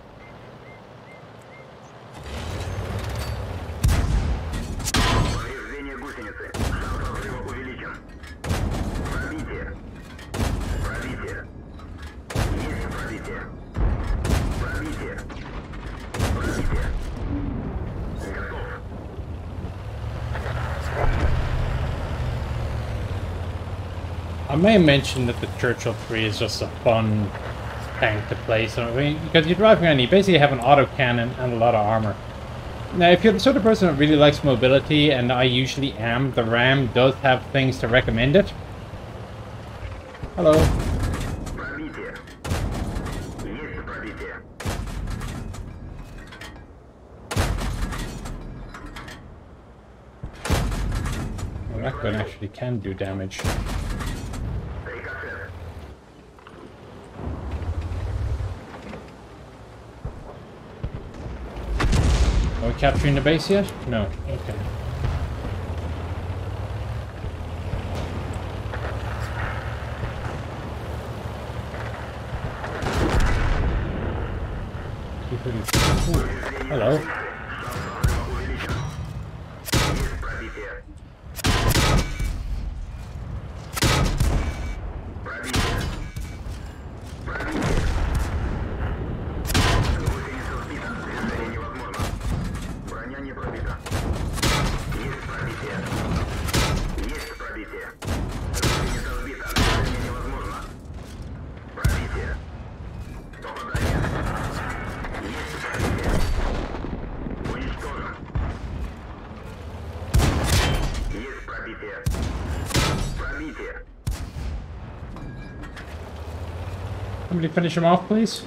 Повреждение гусеницы. Шанс разрыва увеличен. Пробитие. Пробитие. Есть пробитие. Пробитие. Пробитие. Готов. I may mention that the Churchill 3 is just a fun tank to play, so I mean, because you're driving around, you basically have an autocannon and a lot of armor. Now, if you're the sort of person that really likes mobility, and I usually am, the RAM does have things to recommend it. Hello. Пробитие. Есть пробитие. Well, that gun actually can do damage. Рикошет. Are we capturing the base yet? No. Okay. Ooh, hello. Есть пробитие. Пробитие. Пробитие. Гусеница сбита. Движение невозможно. Броня не пробита. Есть пробитие. Есть пробитие. Гусеница сбита. Движение невозможно. Пробитие. Попадание. Есть пробитие. Уничтожен. Есть пробитие. Пробитие. Somebody finish him off, please.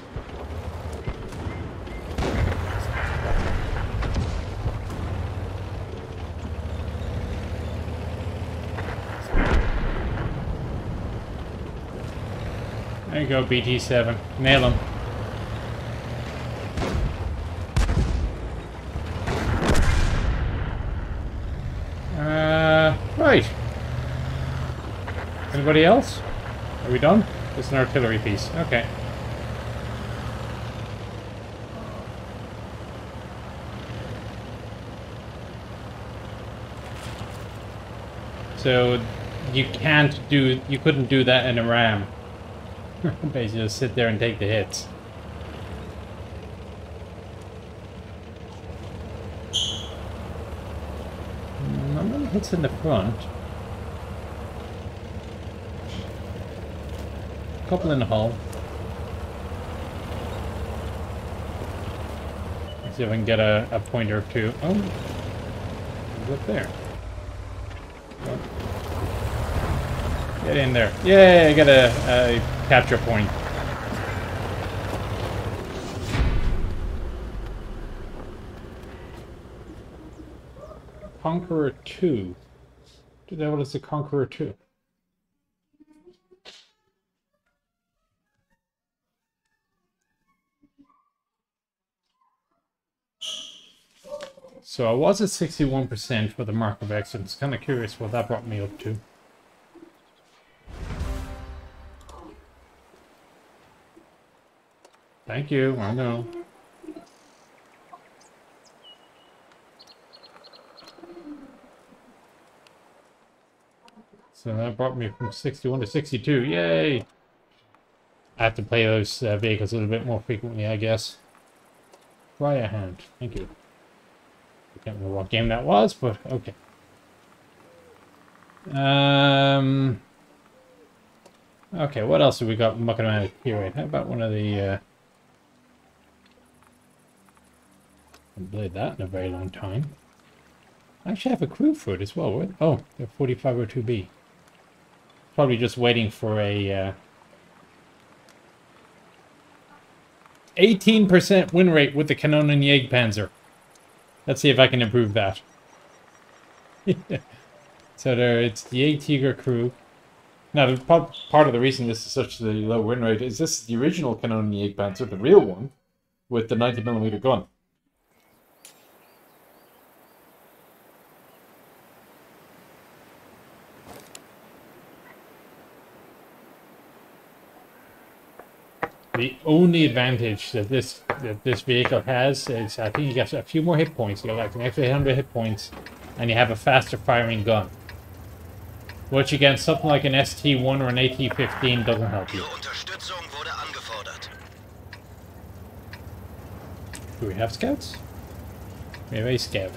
There you go, BT7. Nail him. Right. Anybody else? Are we done? It's an artillery piece. Okay. So you couldn't do that in a RAM. Basically just sit there and take the hits. Not many hits in the front. A couple in the hull. Let's see if I can get a pointer or two. Oh, he's up there. Oh. Get in there. Yay, I got a capture point. Conqueror 2. What the devil is the Conqueror 2? So I was at 61% for the Mark of Excellence. Kind of curious what that brought me up to. Thank you, I know. So that brought me from 61 to 62. Yay! I have to play those vehicles a little bit more frequently, I guess. Try a hand. Thank you. I can't remember what game that was, but okay. Okay, what else have we got mucking around here? How about one of the... haven't played that in a very long time. I actually have a crew for it as well. What? Oh, they're 4502B. Probably just waiting for a 18% win rate with the Kanonen Jagdpanzer. Let's see if I can improve that. So there, it's the A-Tiger crew. Now, part of the reason this is such a low win rate is this is the original Kanonen Jagdpanzer, the real one, with the 90mm gun. The only advantage that this vehicle has is I think you get a few more hit points. You get like an extra 800 hit points, and you have a faster firing gun. Which against something like an ST-1 or an AT-15 doesn't help you. Do we have scouts? We have a scout.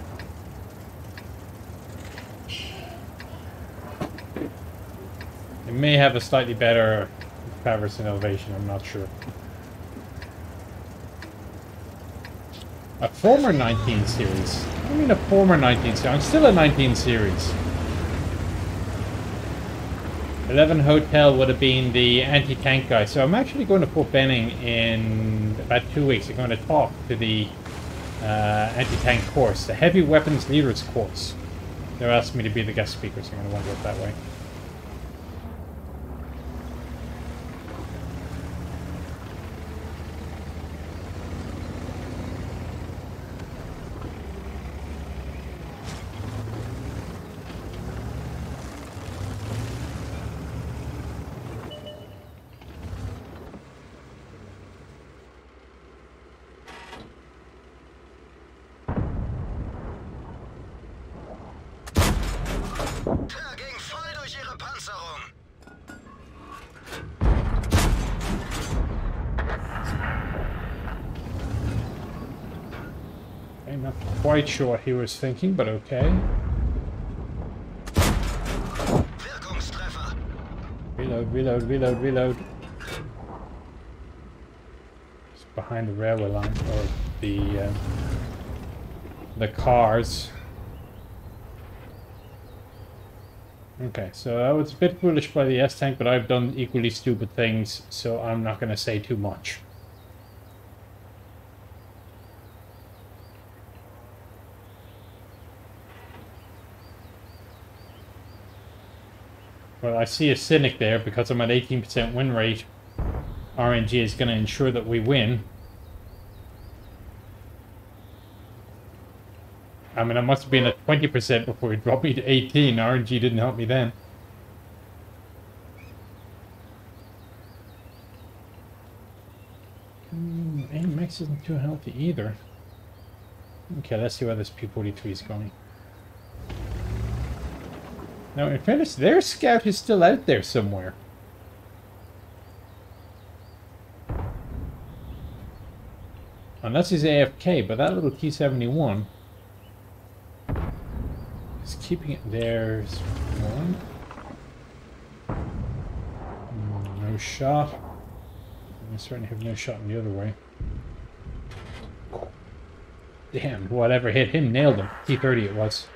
It may have a slightly better traverse and elevation, I'm not sure. A former 19 series. I mean a former 19 series. I'm still a 19 series. 11 Hotel would have been the anti-tank guy. So I'm actually going to Fort Benning in about 2 weeks. I'm going to talk to the anti-tank course, the Heavy Weapons Leaders course. They're asking me to be the guest speaker, so I'm going to want to go that way. I'm not quite sure what he was thinking, but okay. Reload, reload, reload, reload. It's behind the railway line, or the cars. Okay, so that was a bit foolish by the S-Tank, but I've done equally stupid things, so I'm not going to say too much. Well, I see a cynic there because I'm at 18% win rate. RNG is going to ensure that we win. I mean, I must have been at 20% before it dropped me to 18. RNG didn't help me then. AMX isn't too healthy either. Okay, let's see where this P-43 is going. Now, in fairness, their scout is still out there somewhere. Unless he's AFK, but that little T-71 is keeping it. There's one. No shot. I certainly have no shot in the other way. Damn, whatever hit him nailed him. T-30 it was.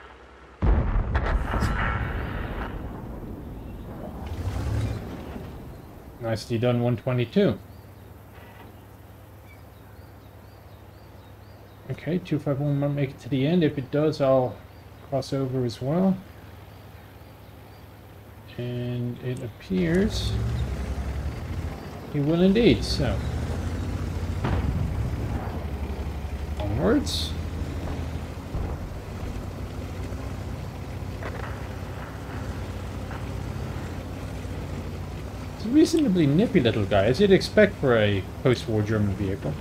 Nicely done, 122. Okay, 251 might make it to the end. If it does, I'll cross over as well. And it appears he will indeed, so. Onwards. It's a reasonably nippy little guy, as you'd expect for a post-war German vehicle.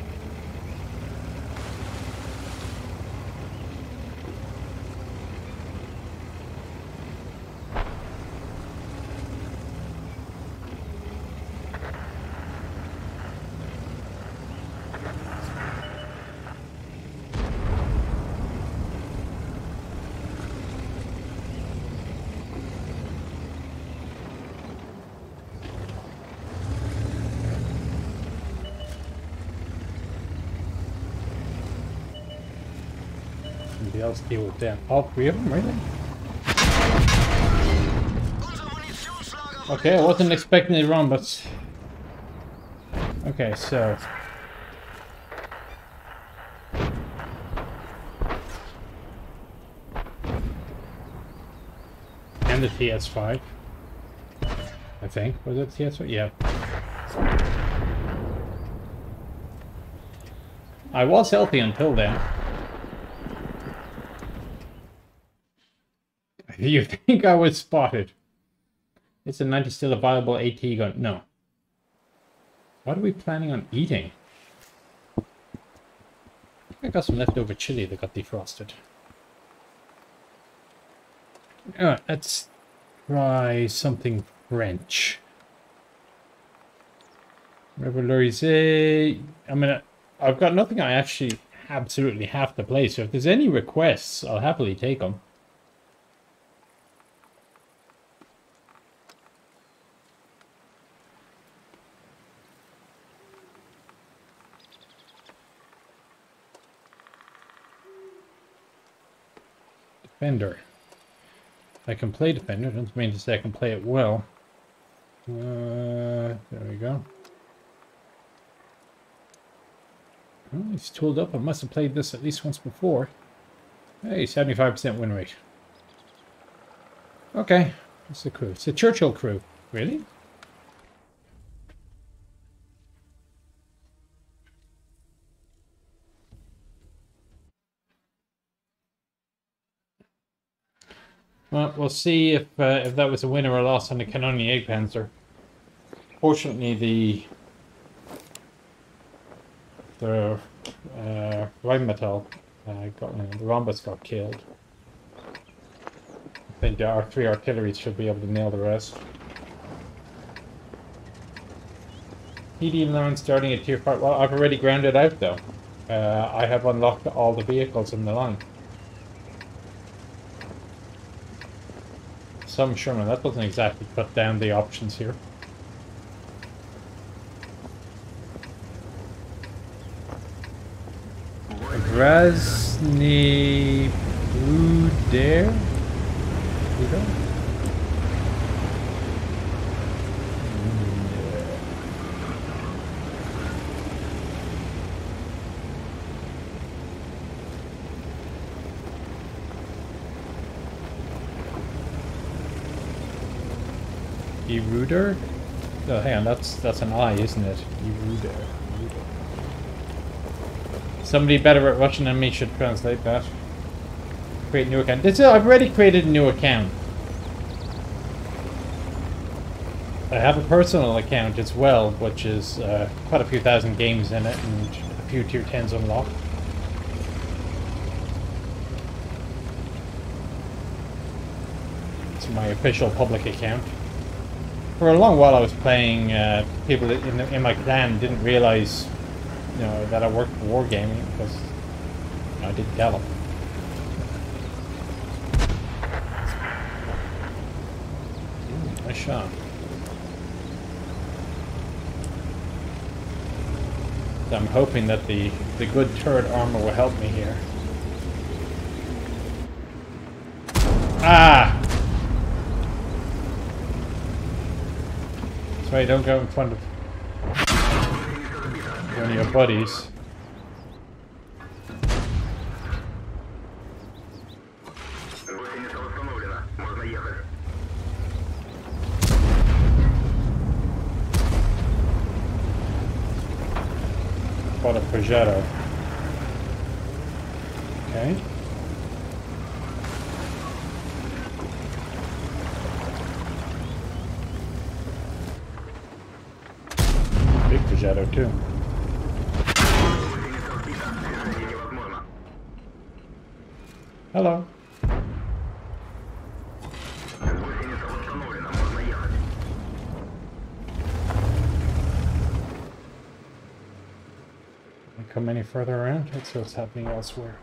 somebody else deal with them. All three of them, really? Okay, I wasn't expecting it wrong, but... Okay, so... And the TS5. I think. Was it TS5? Yeah. I was healthy until then. You think I was spotted? Is the 90 still a viable AT gun? No. What are we planning on eating? I got some leftover chili that got defrosted. Let's try something French. Revalorise. I mean, I've got nothing I actually absolutely have to play, so if there's any requests, I'll happily take them. Defender. I can play Defender, doesn't mean to say I can play it well. There we go. Oh, he's tooled up. I must have played this at least once before. Hey, 75% win rate. Okay, it's the crew. It's the Churchill crew. Really? Well, we'll see if that was a win or a loss on the Cannoneer Panzer. Fortunately, the Rheinmetall the Rhombus got killed. I think our 3 artillery should be able to nail the rest. PD line starting at tier 5. Well, I've already grounded out though. I have unlocked all the vehicles in the line. Some Sherman, that doesn't exactly cut down the options here. Grozny Bruder? Eruder? Oh, hang on, that's an I, isn't it? Eruder. Somebody better at Russian than me should translate that. Create new account. I've already created a new account. I have a personal account as well, which is quite a few thousand games in it and a few tier 10s unlocked. It's my official public account. For a long while I was playing, people in my clan didn't realize, you know, that I worked for Wargaming because I didn't tell them. Ooh, nice shot. So I'm hoping that the good turret armor will help me here. Ah! That's right, don't go in front of one of your buddies. What a Progetto. Okay. Big Progetto too. Hello. Come any further around? Let's see what's happening elsewhere.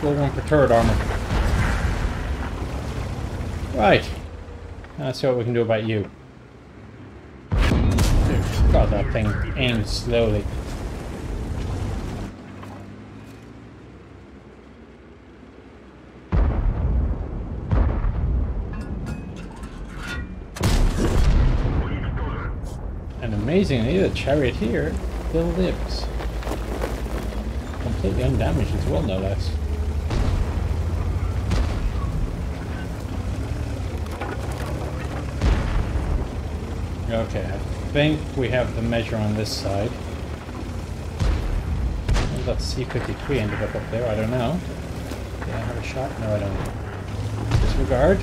Go one for turret armor. Right. Let's see what we can do about you. God, that thing aims slowly. And amazingly, the charioteer still lives. Completely undamaged as well, no less. Okay, I think we have the measure on this side. Well, that C-53 ended up there, I don't know. Did I have a shot? No, I don't. Disregard.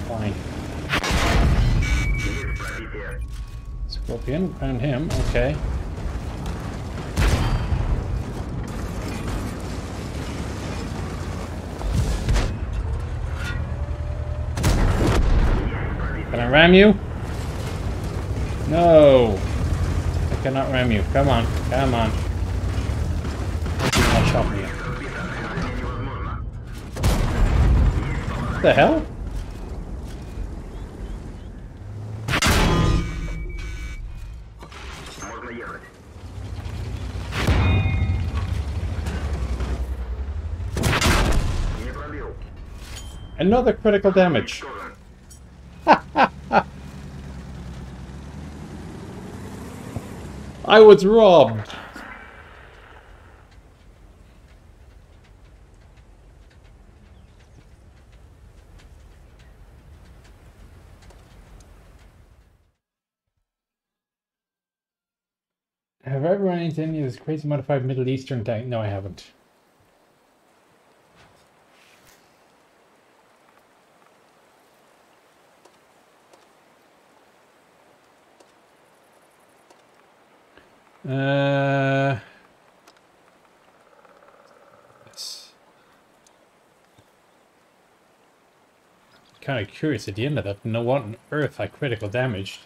Fine. Scorpion, found him, okay. Can I ram you? No! I cannot ram you. Come on, come on. Do not shot me. What the hell? Another critical damage. I was robbed. Have I ever run into any of this crazy modified Middle Eastern tank? No, I haven't. Kind of curious at the end of that. No, what on earth I critical damaged?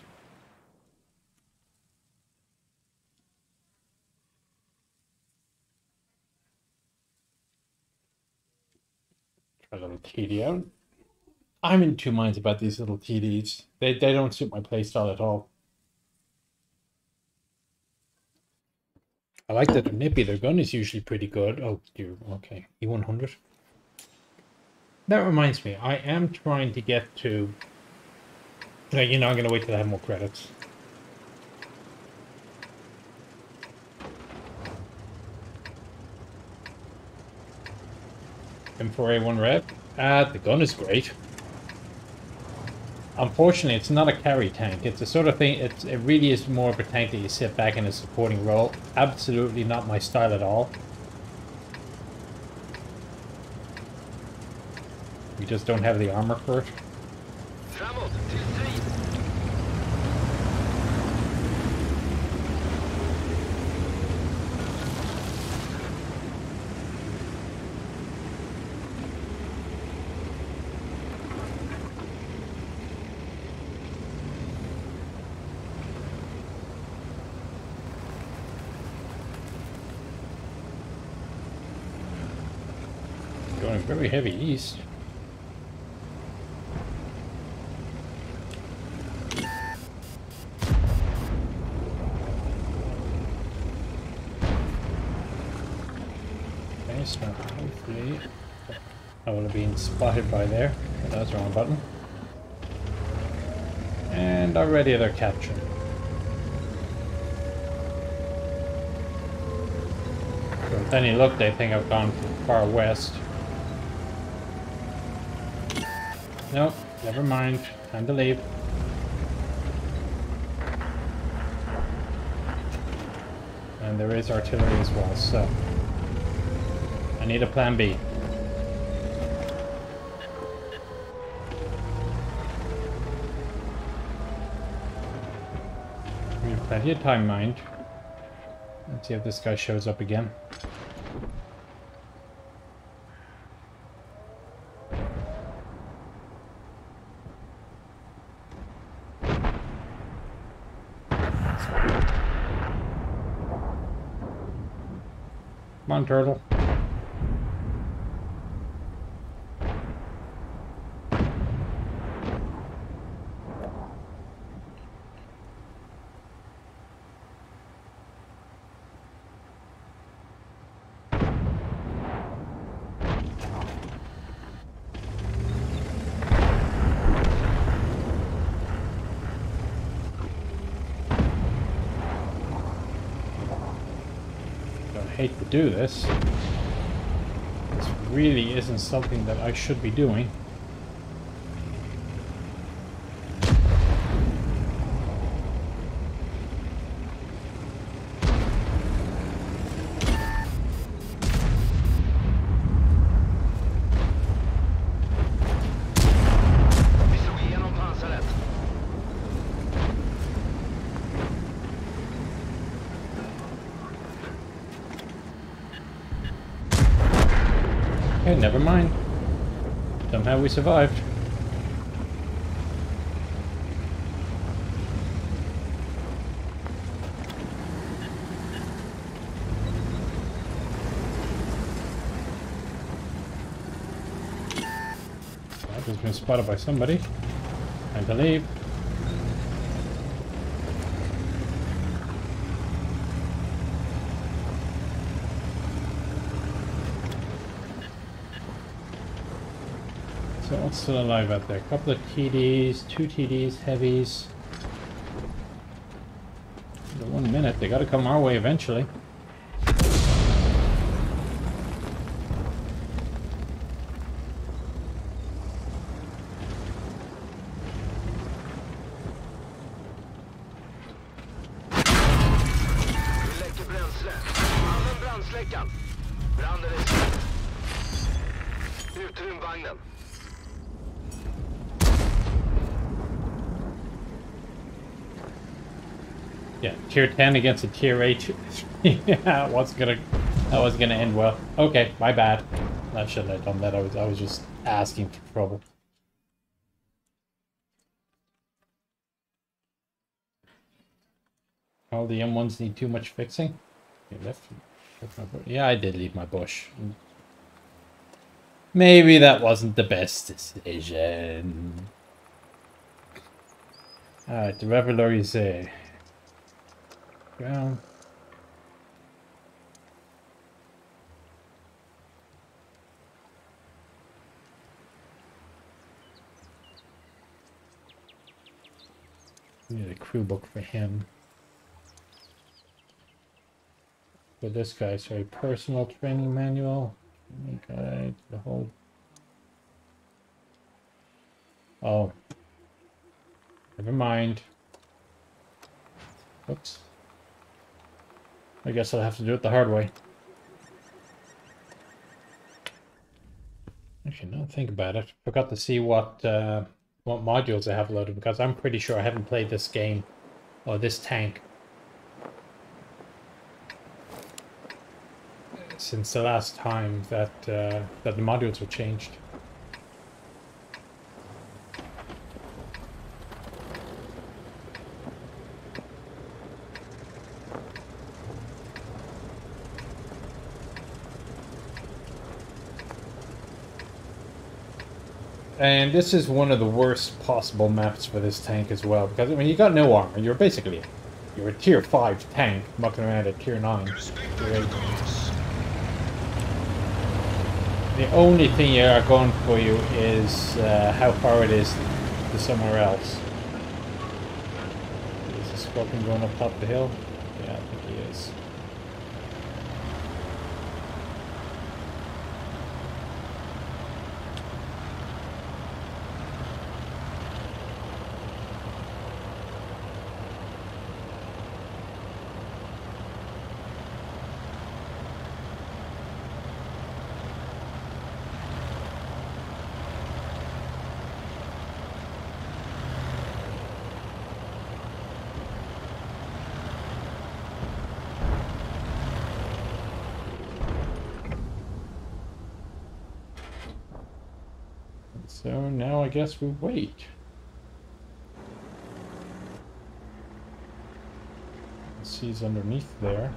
Try a little TD out. I'm in two minds about these little TDs. They don't suit my playstyle at all. I like that they're nippy. Their gun is usually pretty good. Oh, dear. Okay. E100. That reminds me. I am trying to get to... You know, I'm going to wait till I have more credits. M4A1 Rev. The gun is great. Unfortunately, it's not a carry tank. It's a sort of thing, it really is more of a tank that you sit back in a supporting role. Absolutely not my style at all. We just don't have the armor for it. Trouble to see. Going very heavy east. Okay, so hopefully I will have been spotted by there. Oh, that's the wrong button. And already they're captured. So with any luck, they think I've gone far west. Nope, never mind. Time to leave. And there is artillery as well, so I need a plan B. We've Plenty of time, mind. Let's see if this guy shows up again. Come on, turtle. I hate to do this. This really isn't something that I should be doing. Vi slog igenom pansaret. Okay, never mind. Somehow we survived. That has been spotted by somebody, I believe. So what's still alive out there? A couple of TDs, 2 TDs, heavies. The 1 minute, they gotta come our way eventually. Vi läcker bränsle. Använd brandsläckaren. Branden är släckt. Utrym vagnen. Yeah, tier 10 against a tier 8. Yeah, that was gonna end well. Okay, my bad. I shouldn't have done that. I was just asking for trouble. All the M1s need too much fixing. Okay, left my bush. Yeah, I did leave my bush. Maybe that wasn't the best decision. Alright, the Revelry is ground. Need a crew book for him. For this guy, sorry, personal training manual. Guide, the whole. Oh. Never mind. Oops. I guess I'll have to do it the hard way. Actually, now think about it. Forgot to see what modules I have loaded, because I'm pretty sure I haven't played this game or this tank since the last time that that the modules were changed. And this is one of the worst possible maps for this tank as well, because I mean you got no armor. You're a tier 5 tank mucking around at tier 9. Tier 8. The only thing you are going for you is how far it is to somewhere else. Is the Scorpion going up top the hill? Yeah, I think he is. So now I guess we wait. He's underneath there.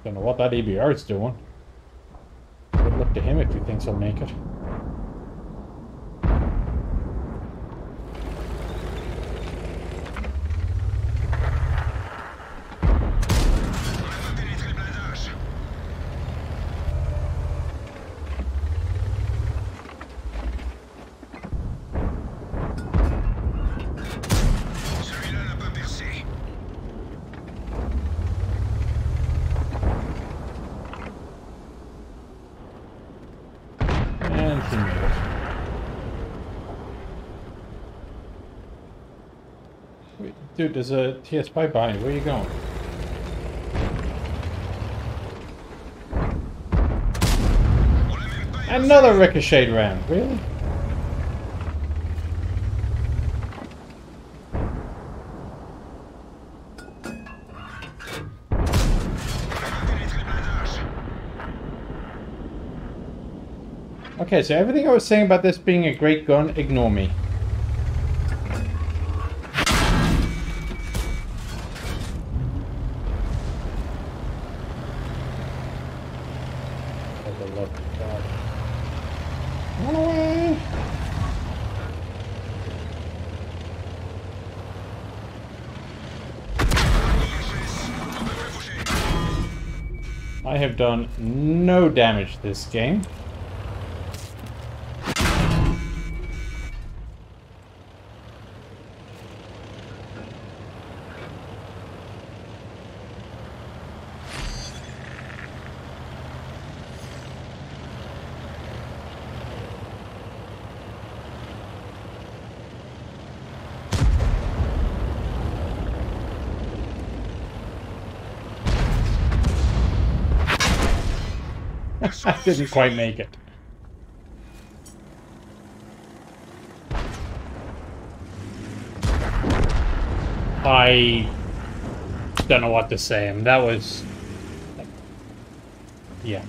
Don't know what that EBR is doing. Good luck to him if he thinks I'll make it. Wait, dude, there's a TS5 behind you. Where are you going? Another ricochet round, really? Okay, so everything I was saying about this being a great gun, ignore me. For the love of God. Run away! I have done no damage this game. I didn't quite make it. I don't know what to say. I mean, that was... Yeah.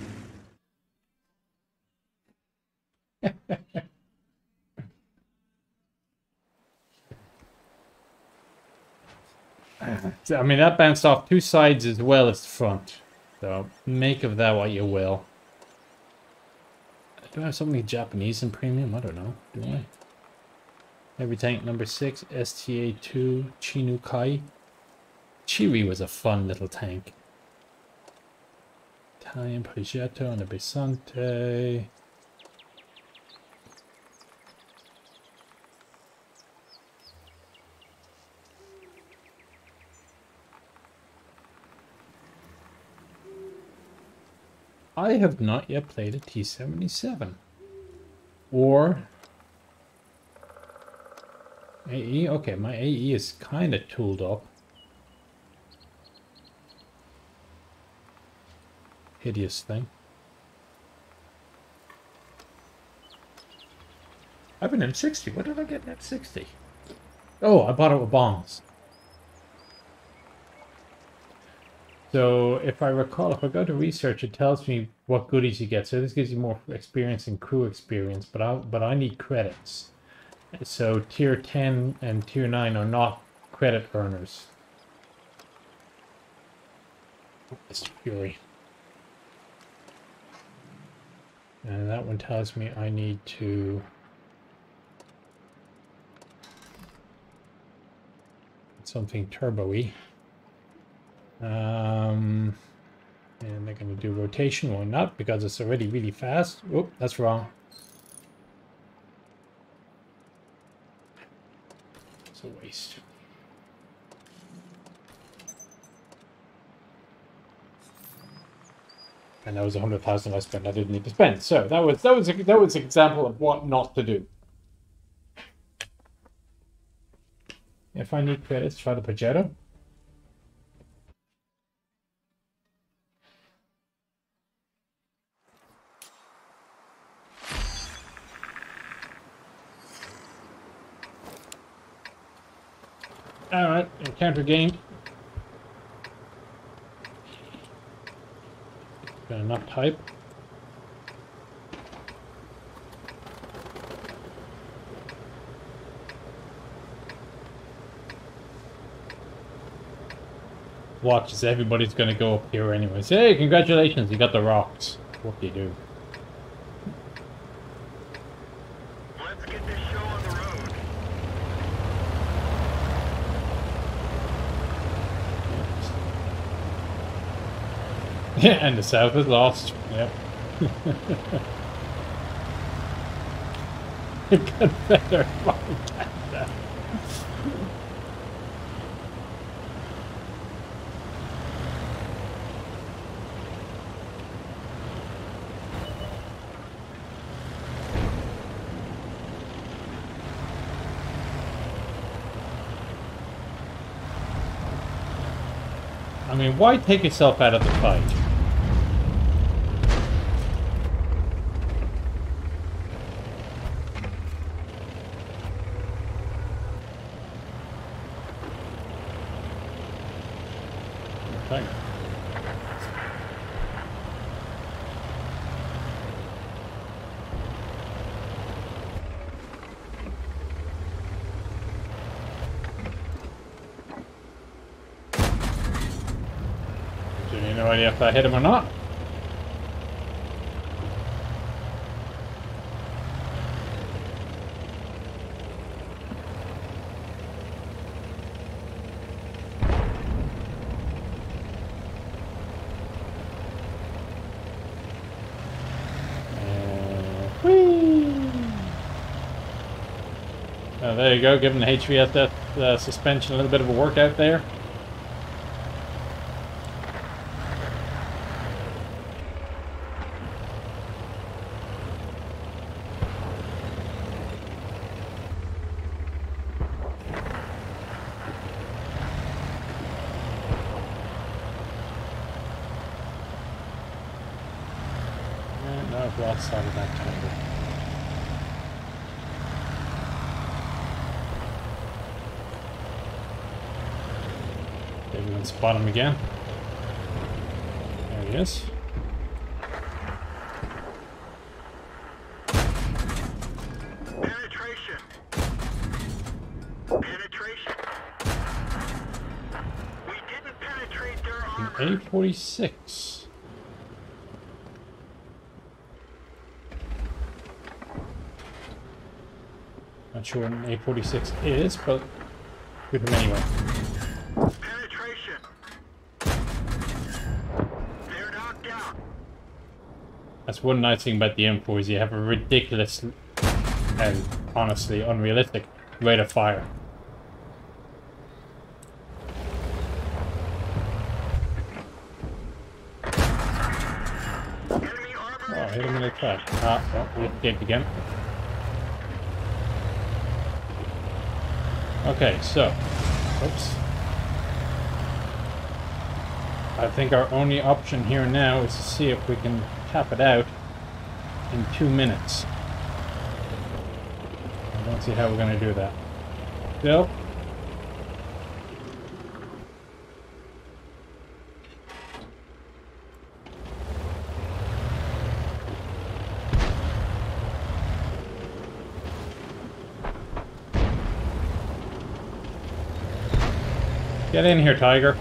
I mean, that bounced off two sides as well as the front. So, make of that what you will. Do I have something Japanese in premium? I don't know. Do I? Heavy tank number 6, STA-2, Chinukai. Chiri was a fun little tank. Italian Progetto and a Besante. I have not yet played a T-77. Or... AE? Okay, my AE is kind of tooled up. Hideous thing. I have an M60. What did I get an M60? Oh, I bought it with bombs. So, if I recall, if I go to research, it tells me what goodies you get. So this gives you more experience and crew experience, but I need credits. So tier 10 and tier 9 are not credit earners. It's Fury. And that one tells me I need to... something turbo-y. And they're going to do rotation or not because it's already really fast. Oh, that's wrong. It's a waste. And that was 100,000 I spent. I didn't need to spend. So that was an example of what not to do. If I need credits, try the Progetto. Alright, encounter gained. Got enough type. Watch as everybody's gonna go up here anyways. Hey, congratulations, you got the rocks. What do you do? Let's get this show on the road. Yeah, and the south is lost. Yep. Got better. I mean, why take yourself out of the fight? Okay. Do you no idea if I hit him or not? There you go, giving the HVSS suspension a little bit of a workout there. And no, I've lost sight of that tiger. Maybe we can spot him again. There he is. Penetration. Penetration. We didn't penetrate their armor. A46. Not sure what an A46 is, but good him anyway. Penetration. They're knocked out. That's one nice thing about the M4 is you have a ridiculous and honestly unrealistic rate of fire. Enemy armor. Oh, hit him in the trash. Ah, well, we escaped again. Okay, so, oops. I think our only option here now is to see if we can cap it out in 2 minutes. I don't see how we're going to do that. Still. Get in here, Tiger.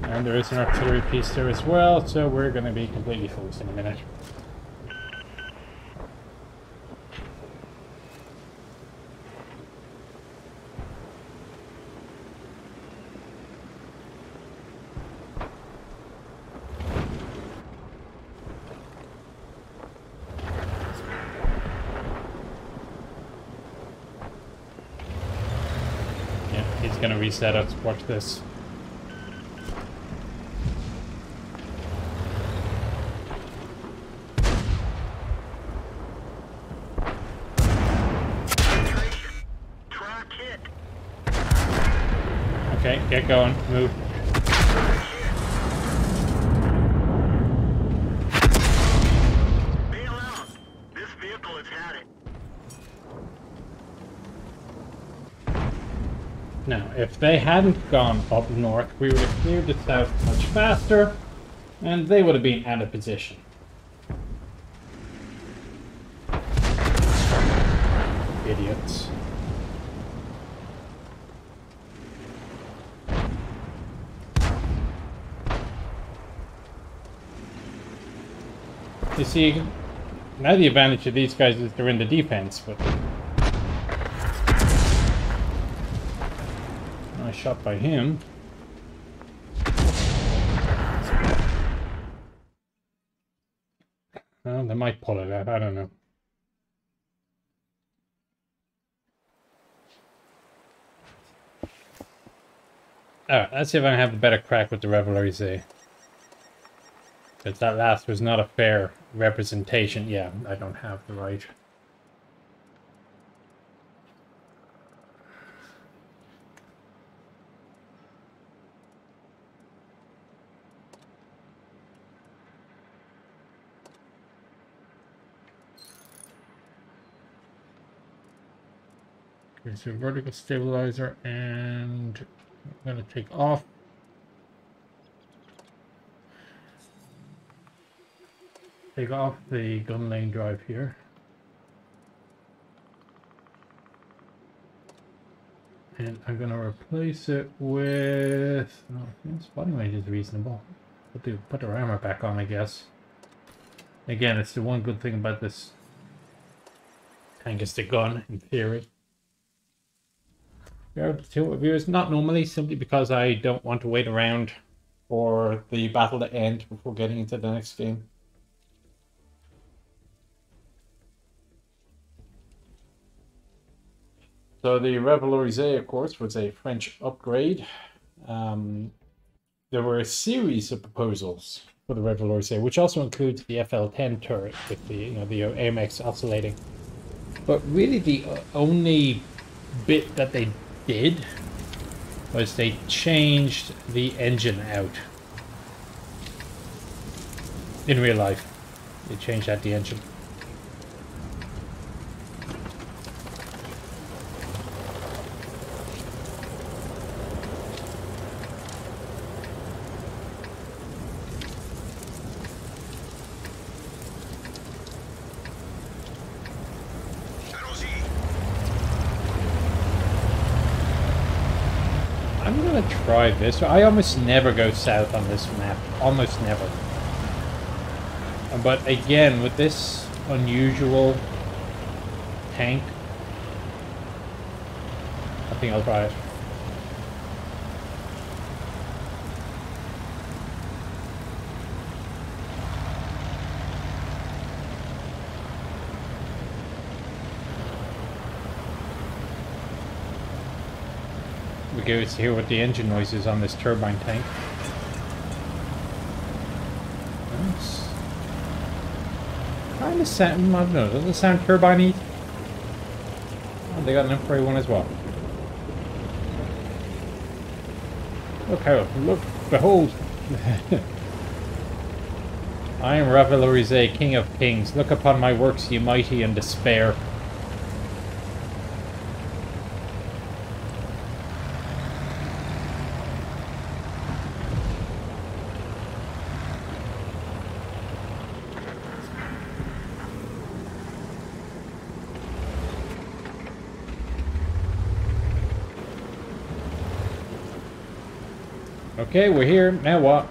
And there is an artillery piece there as well, so we're going to be completely focused in a minute. Yeah, he's going to reset us. Watch this. Okay, get going. Move. Bail out. This vehicle has had it. Now, if they hadn't gone up north, we would have cleared the south much faster, and they would have been out of position. Idiots. You see, now the advantage of these guys is they're in the defense, but nice shot by him. Well, they might pull it out, I don't know. Alright, let's see if I can have a better crack with the Revelries. Because that last was not a fair representation. Yeah, I don't have the right. Okay, so vertical stabilizer, and I'm going to take off. Take off the gun lane drive here. And I'm going to replace it with... Oh, spotting range is reasonable. Put their armor back on, I guess. Again, it's the one good thing about this tank is the gun, in theory. Two viewers, not normally, simply because I don't want to wait around for the battle to end before getting into the next game. So the Revelries, of course, was a French upgrade. There were a series of proposals for the Revelries, which also includes the FL-10 turret with the the AMX oscillating. But really, the only bit that they did was they changed the engine out. In real life, they changed out the engine. I'm gonna try this. I almost never go south on this map. Almost never. But again, with this unusual tank, I think I'll try it. We go to hear what the engine noise is on this turbine tank. Nice. Kind of sound, I don't know, does it sound turbine-y? Oh, they got an infrared one as well. Look how, look, behold. I am Revelries, King of Kings. Look upon my works, ye mighty, and despair. Okay, we're here. Now what?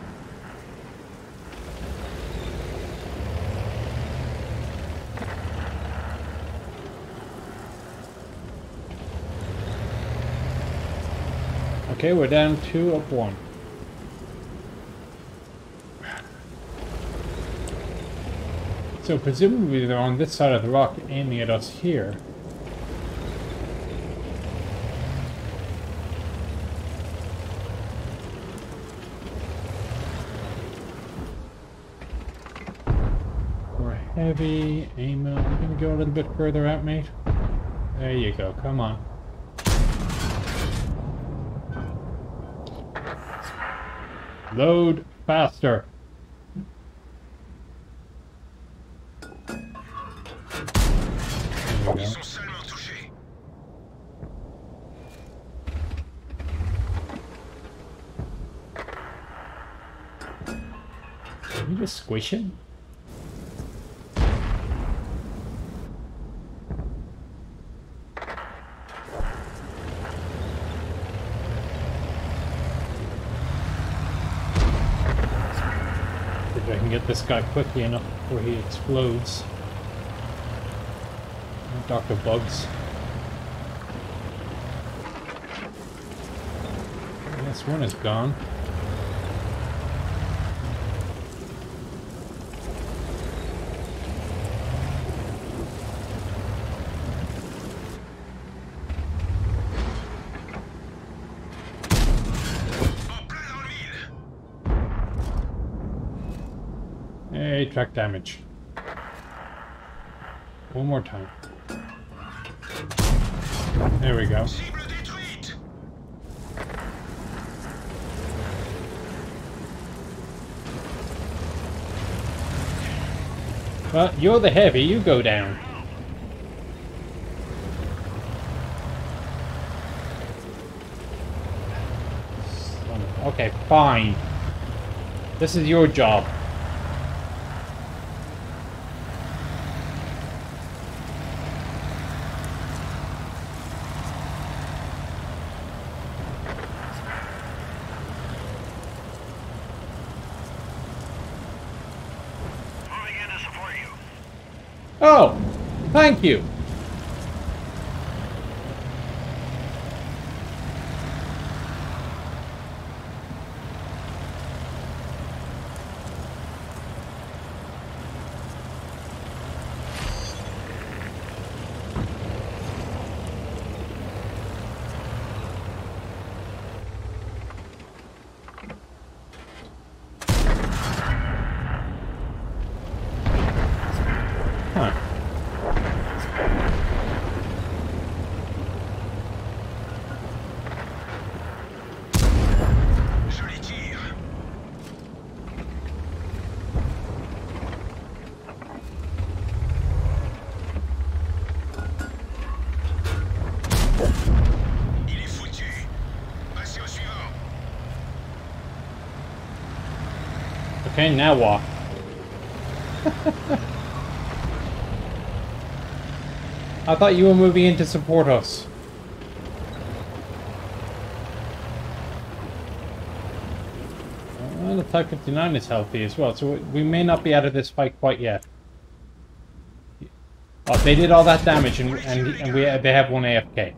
Okay, we're down 2 up 1. So presumably they're on this side of the rock aiming at us here. Heavy, aim up. I'm gonna go a little bit further out, mate. There you go, come on. Load faster. There we go. Did you just squish him? can get this guy quickly enough before he explodes. Dr. Bugs. This one is gone. Hey, track damage. One more time. There we go. Well, you're the heavy, you go down. Okay, fine. This is your job. Oh, thank you. Huh. Okay, now what? I thought you were moving in to support us. Well, the Type 59 is healthy as well, so we may not be out of this fight quite yet. Oh, they did all that damage, and they have one AFK.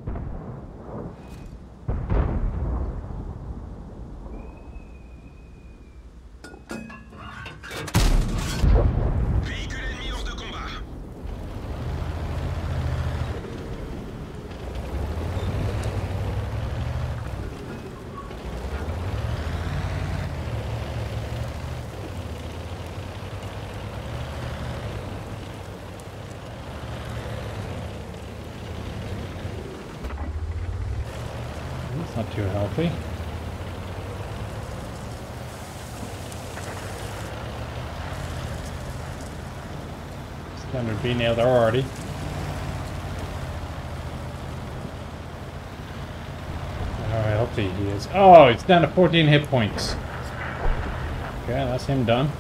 It's not too healthy. Standard B nailed already. How healthy he is. Oh, it's down to 14 hit points. Okay, that's him done.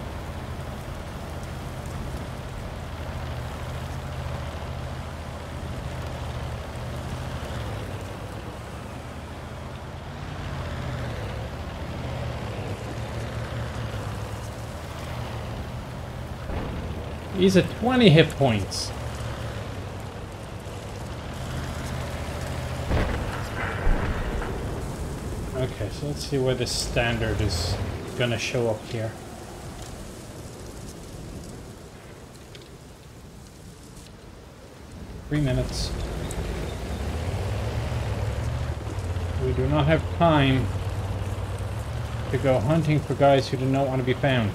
He's at 20 hit points. Okay, so let's see where this standard is gonna show up here. Three minutes. We do not have time to go hunting for guys who do not want to be found.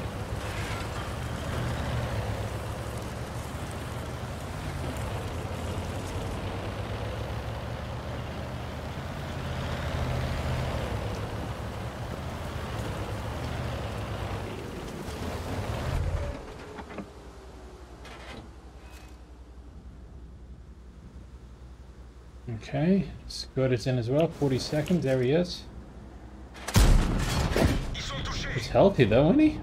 Okay, Scott is in as well. 40 seconds. There he is. He's healthy though, isn't he?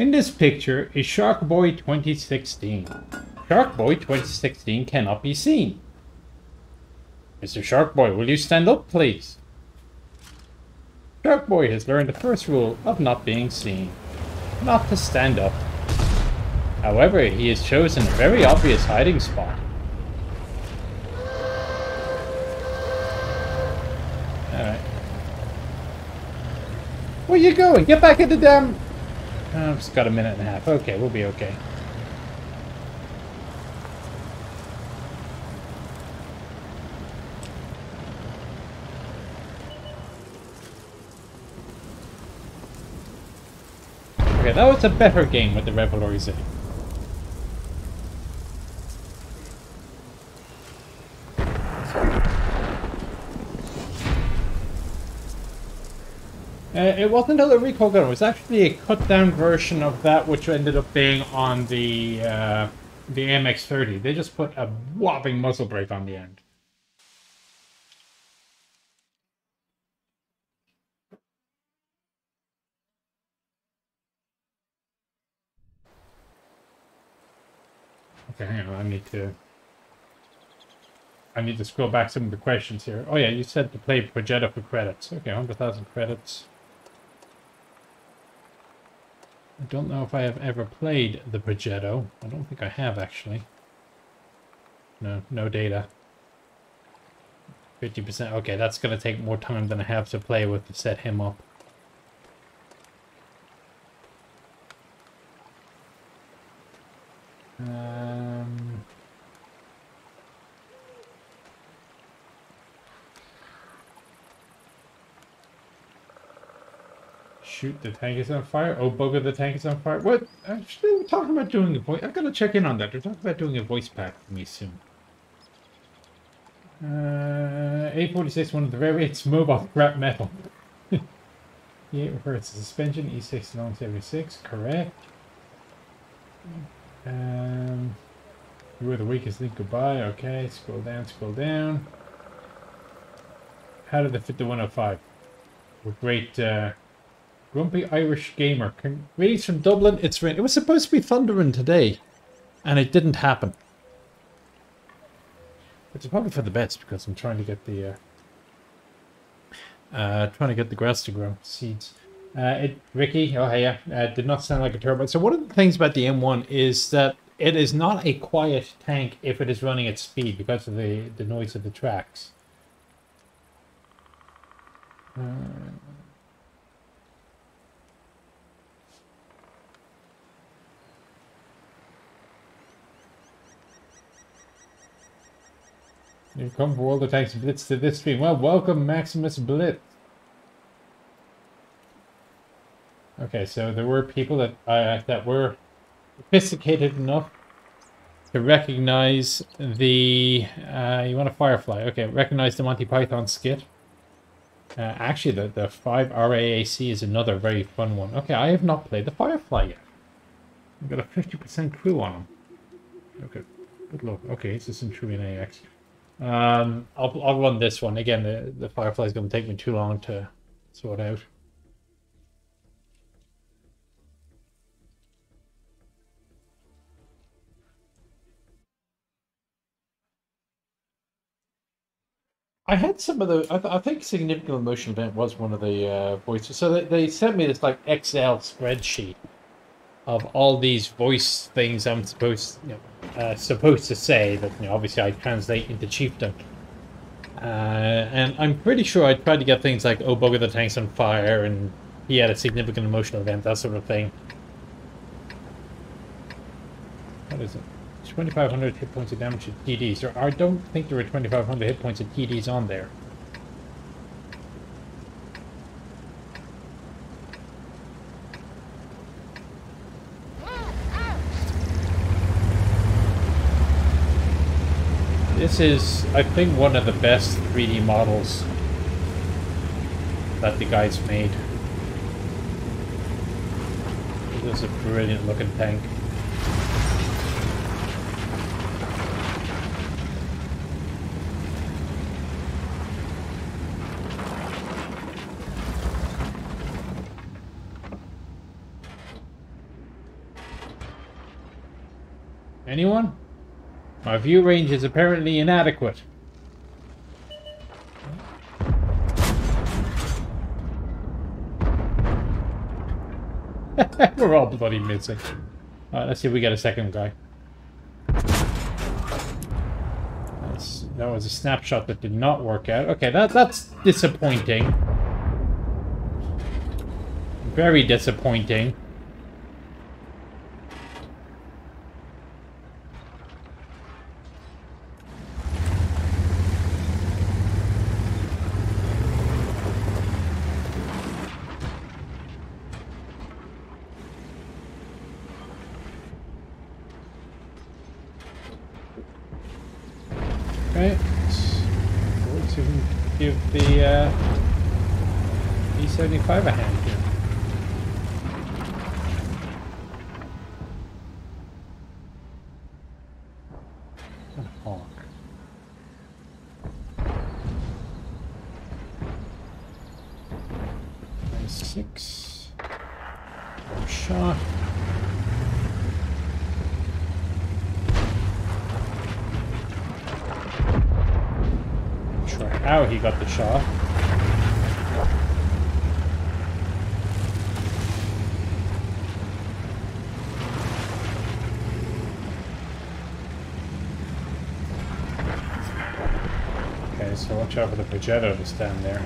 In this picture is Shark Boy 2016. Shark Boy 2016 cannot be seen. Mr. Shark Boy, will you stand up, please? Shark Boy has learned the first rule of not being seen. Not to stand up. However, he has chosen a very obvious hiding spot. Alright. Where you going? Get back in the damn... Oh, I've just got a minute and a half. Okay, we'll be okay. Okay, that was a better game with the Revelries in. It wasn't a recoil gun. It was actually a cut-down version of that, which ended up being on the MX-30. They just put a whopping muzzle brake on the end. Okay, hang on. I need to scroll back some of the questions here. Oh yeah, you said to play Progetto for credits. Okay, 100,000 credits. I don't know if I have ever played the Progetto. I don't think I have, actually. No data. 50%. Okay, that's going to take more time than I have to play with to set him up. Shoot, the tank is on fire. Oh, bugger, the tank is on fire. What? Actually, we're talking about doing a voice. I've got to check in on that. They're talking about doing a voice pack for me soon. A46, one of the variants, mobile scrap metal. E8 refers to suspension, E6 long 76, correct. You were the weakest link, goodbye. Okay, scroll down, scroll down. How did they fit the 105? We're great, Grumpy Irish Gamer. Greetings from Dublin. It's rain. It was supposed to be thundering today, and it didn't happen. Which is probably for the best because I'm trying to get the grass to grow, seeds. Ricky, oh hey, did not sound like a turbo. So one of the things about the M1 is that it is not a quiet tank if it is running at speed because of the noise of the tracks. You've come for all the tanks Blitz to this stream. Well, welcome Maximus Blitz. Okay, so there were people that were sophisticated enough to recognize the you want a Firefly? Okay, recognize the Monty Python skit. Actually, the 5 RAAC is another very fun one. Okay, I have not played the Firefly yet. I've got a 50% crew on him. Okay, good luck. Okay, it's a Centurion AX. I'll run this one again. The Firefly is going to take me too long to sort out. I had some of the. I think Significant Emotion Event was one of the voices. So they sent me this like Excel spreadsheet of all these voice things I'm supposed to say that obviously I translate into chieftain. And I'm pretty sure I tried to get things like "Oh bugger, the tank's on fire" and he had a significant emotional event, that sort of thing. What is it? 2,500 hit points of damage to TDs. I don't think there were 2,500 hit points of TDs on there. This is, I think, one of the best 3D models that the guys made. This is a brilliant looking tank. Anyone? My view range is apparently inadequate. We're all bloody missing. Alright, let's see if we get a second guy. That was a snapshot that did not work out. Okay, that's disappointing. Very disappointing. Okay, let's give the E75 a hand here. What a hawk. Nice 6. One shot. How he got the shot. Okay, so watch out for the Progetto to stand there.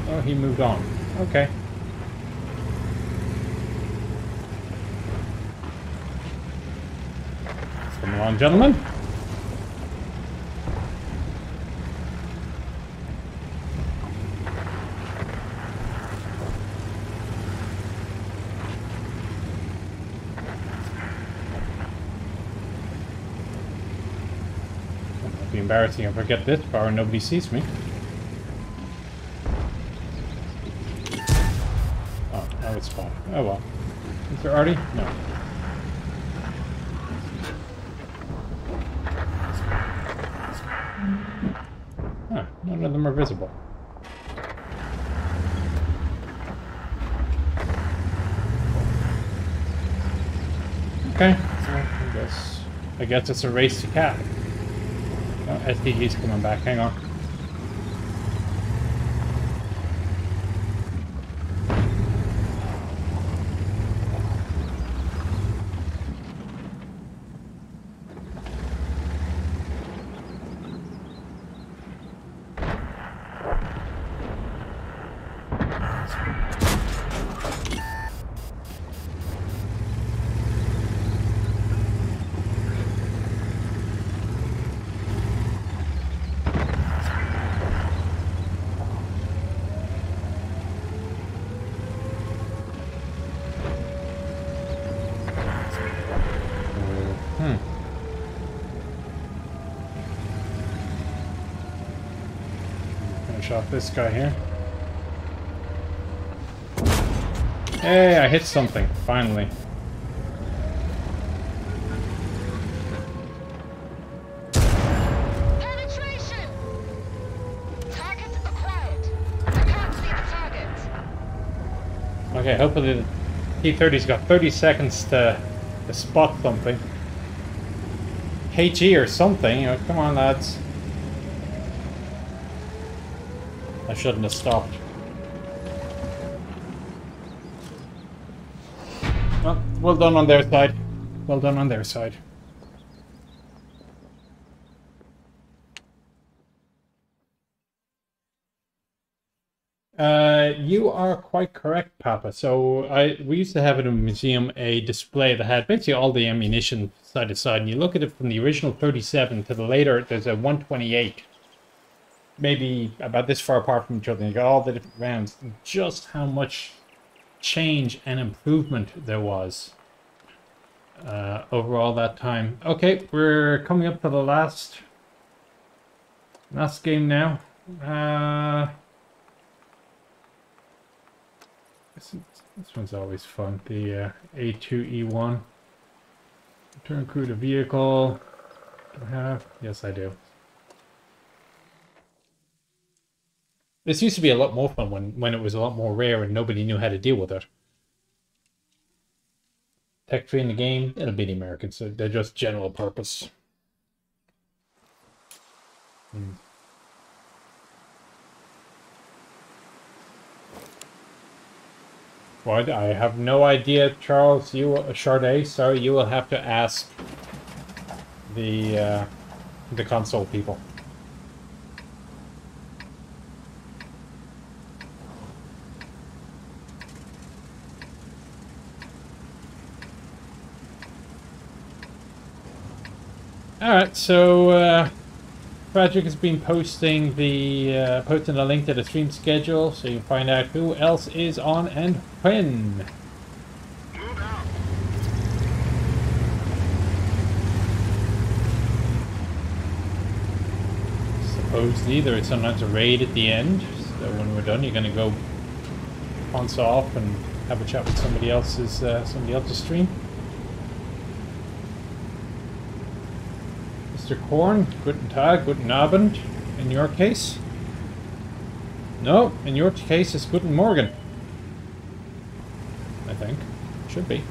Oh, he moved on. Okay. Come along, gentlemen. It'll be embarrassing if I get this far and nobody sees me. Oh, now it's fine. Oh well. Is there Artie? No. Huh, none of them are visible. Okay, so I guess it's a race to cap. Oh, SDG's coming back, hang on. Finish off this guy here. Hey, I hit something, finally. Penetration! Target acquired. I can't see the target. Okay, hopefully the T-30's got 30 seconds to spot something. HE or something, come on lads. I shouldn't have stopped. Well done on their side. Well done on their side. You are quite correct, Papa. So we used to have in a museum a display that had basically all the ammunition side to side, and you look at it from the original 37 to the later, there's a 128. Maybe about this far apart from each other, and you got all the different rounds. Just how much change and improvement there was over all that time. Okay, we're coming up to the last game now. This one's always fun. The A2E1. Return crew to vehicle. Do I have? Yes, I do. This used to be a lot more fun when it was a lot more rare and nobody knew how to deal with it. Tech tree in the game, it'll be the Americans, so they're just general purpose. What? I have no idea, Charles. Charday, sorry, you will have to ask the console people. Alright, so Patrick has been posting the link to the stream schedule so you can find out who else is on and when. Move out. Supposedly there is sometimes a raid at the end, so when we're done you're gonna go once off and have a chat with somebody else's stream. Mr. Korn, guten Tag, guten Abend, in your case. No, in your case it's guten Morgen. I think. Should be.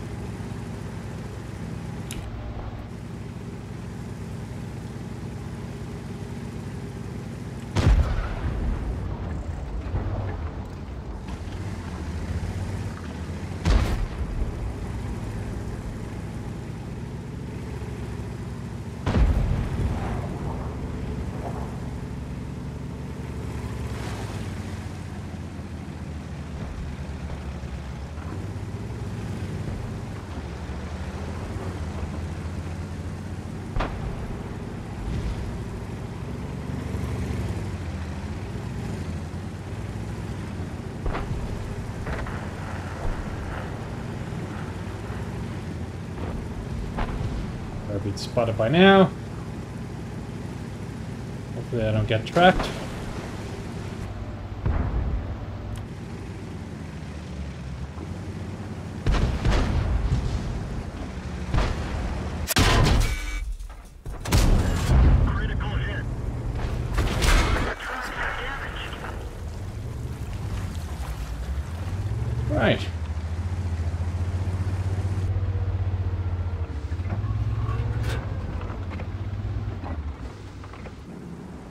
I've been spotted by now. Hopefully I don't get tracked. Critical hit. Right.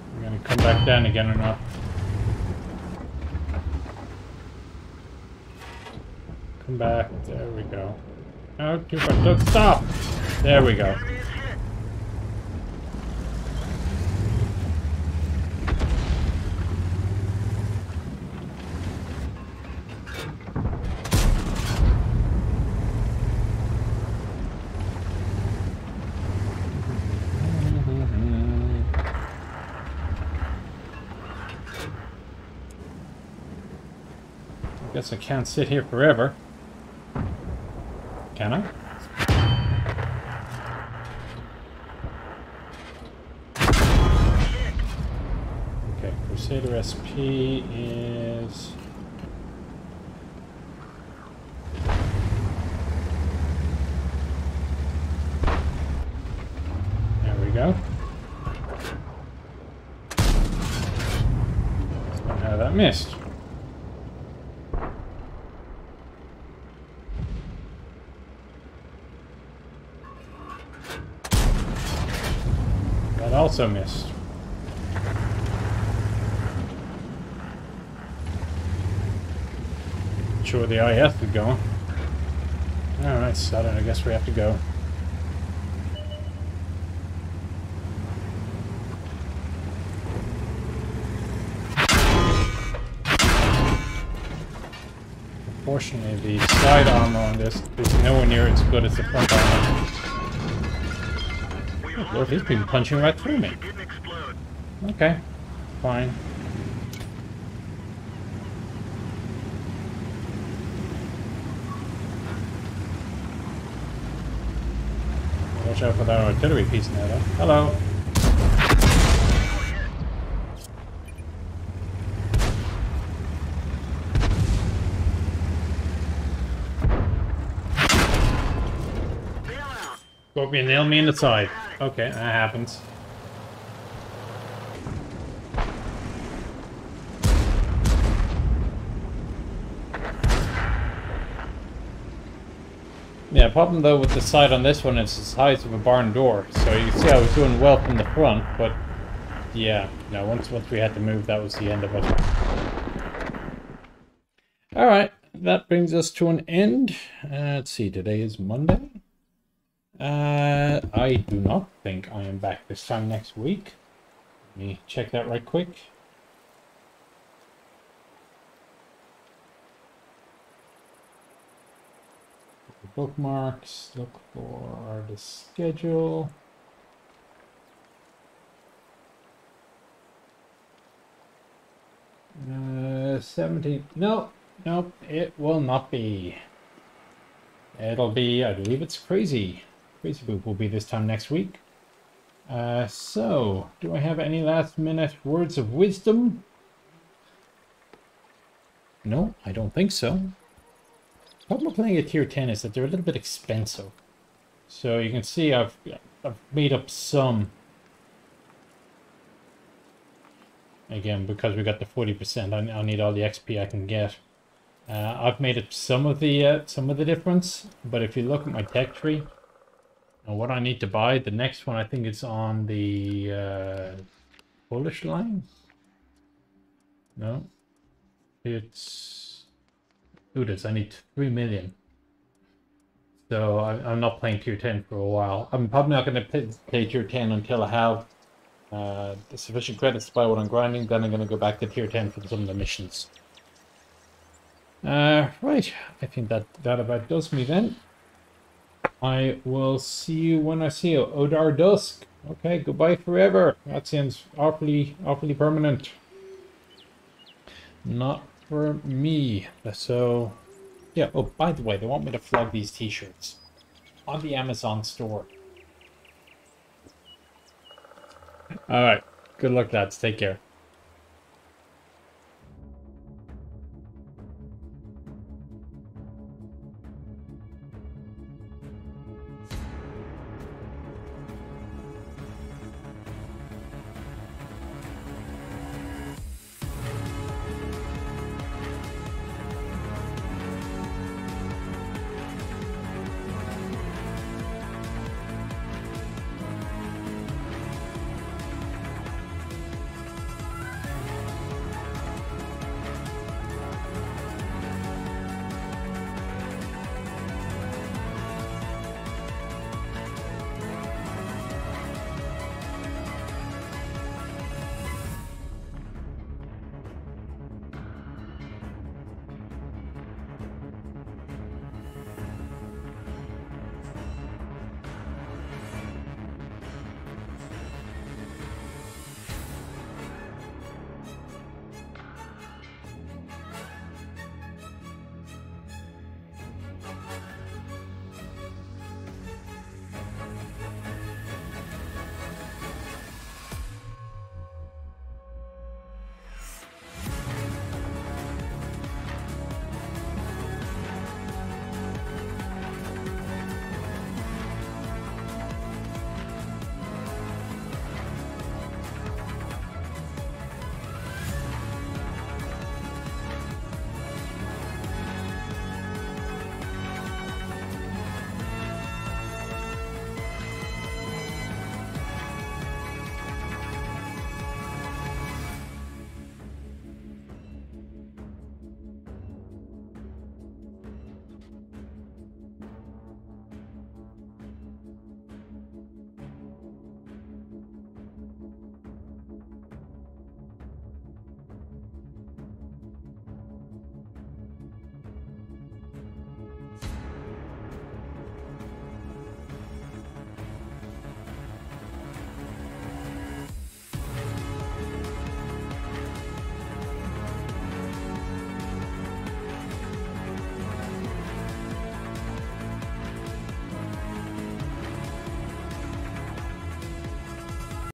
I'm gonna come back down again or not. Come back. There we go. No, too far. Don't stop! There we go. Enemy is hit. Guess I can't sit here forever. Can I? Okay, Crusader SP is... There we go. Somehow that missed. That also missed. Sure the IS is going. Alright, Southern, I guess we have to go. Unfortunately, the side armor on this is nowhere near as good as the front armor. Oh, Lord, he's been punching right through me. Didn't explode. Okay, fine. Watch out for that artillery piece now, though. Hello. Bail out. Scorpion nailed me in the side. Okay, that happens. Yeah, problem though with the side on this one is the size of a barn door. So you can see I was doing well from the front, but yeah, no, once we had to move, that was the end of it. Alright, that brings us to an end. Let's see, today is Monday. I do not think I am back this time next week. Let me check that right quick. Bookmarks, look for the schedule. 17. No, nope, it will not be. It'll be, I believe it's Crazy. Crazy Boop will be this time next week. So, do I have any last minute words of wisdom? No, I don't think so. The problem with playing a tier 10 is that they're a little bit expensive. So you can see I've made up some. Again, because we got the 40%, I'll need all the XP I can get. I've made up some of the difference, but if you look at my tech tree and what I need to buy, the next one I think it's on the Polish line. No, it's Udis. I need 3 million. So I'm not playing tier 10 for a while. I'm probably not going to play tier 10 until I have the sufficient credits to buy what I'm grinding. Then I'm going to go back to tier 10 for some of the missions. Right, I think that about does me then. I will see you when I see you. Odar Dusk. Okay, goodbye forever. That seems awfully permanent. Not for me. So, yeah. Oh, by the way, they want me to flog these t-shirts on the Amazon store. All right. Good luck, lads. Take care.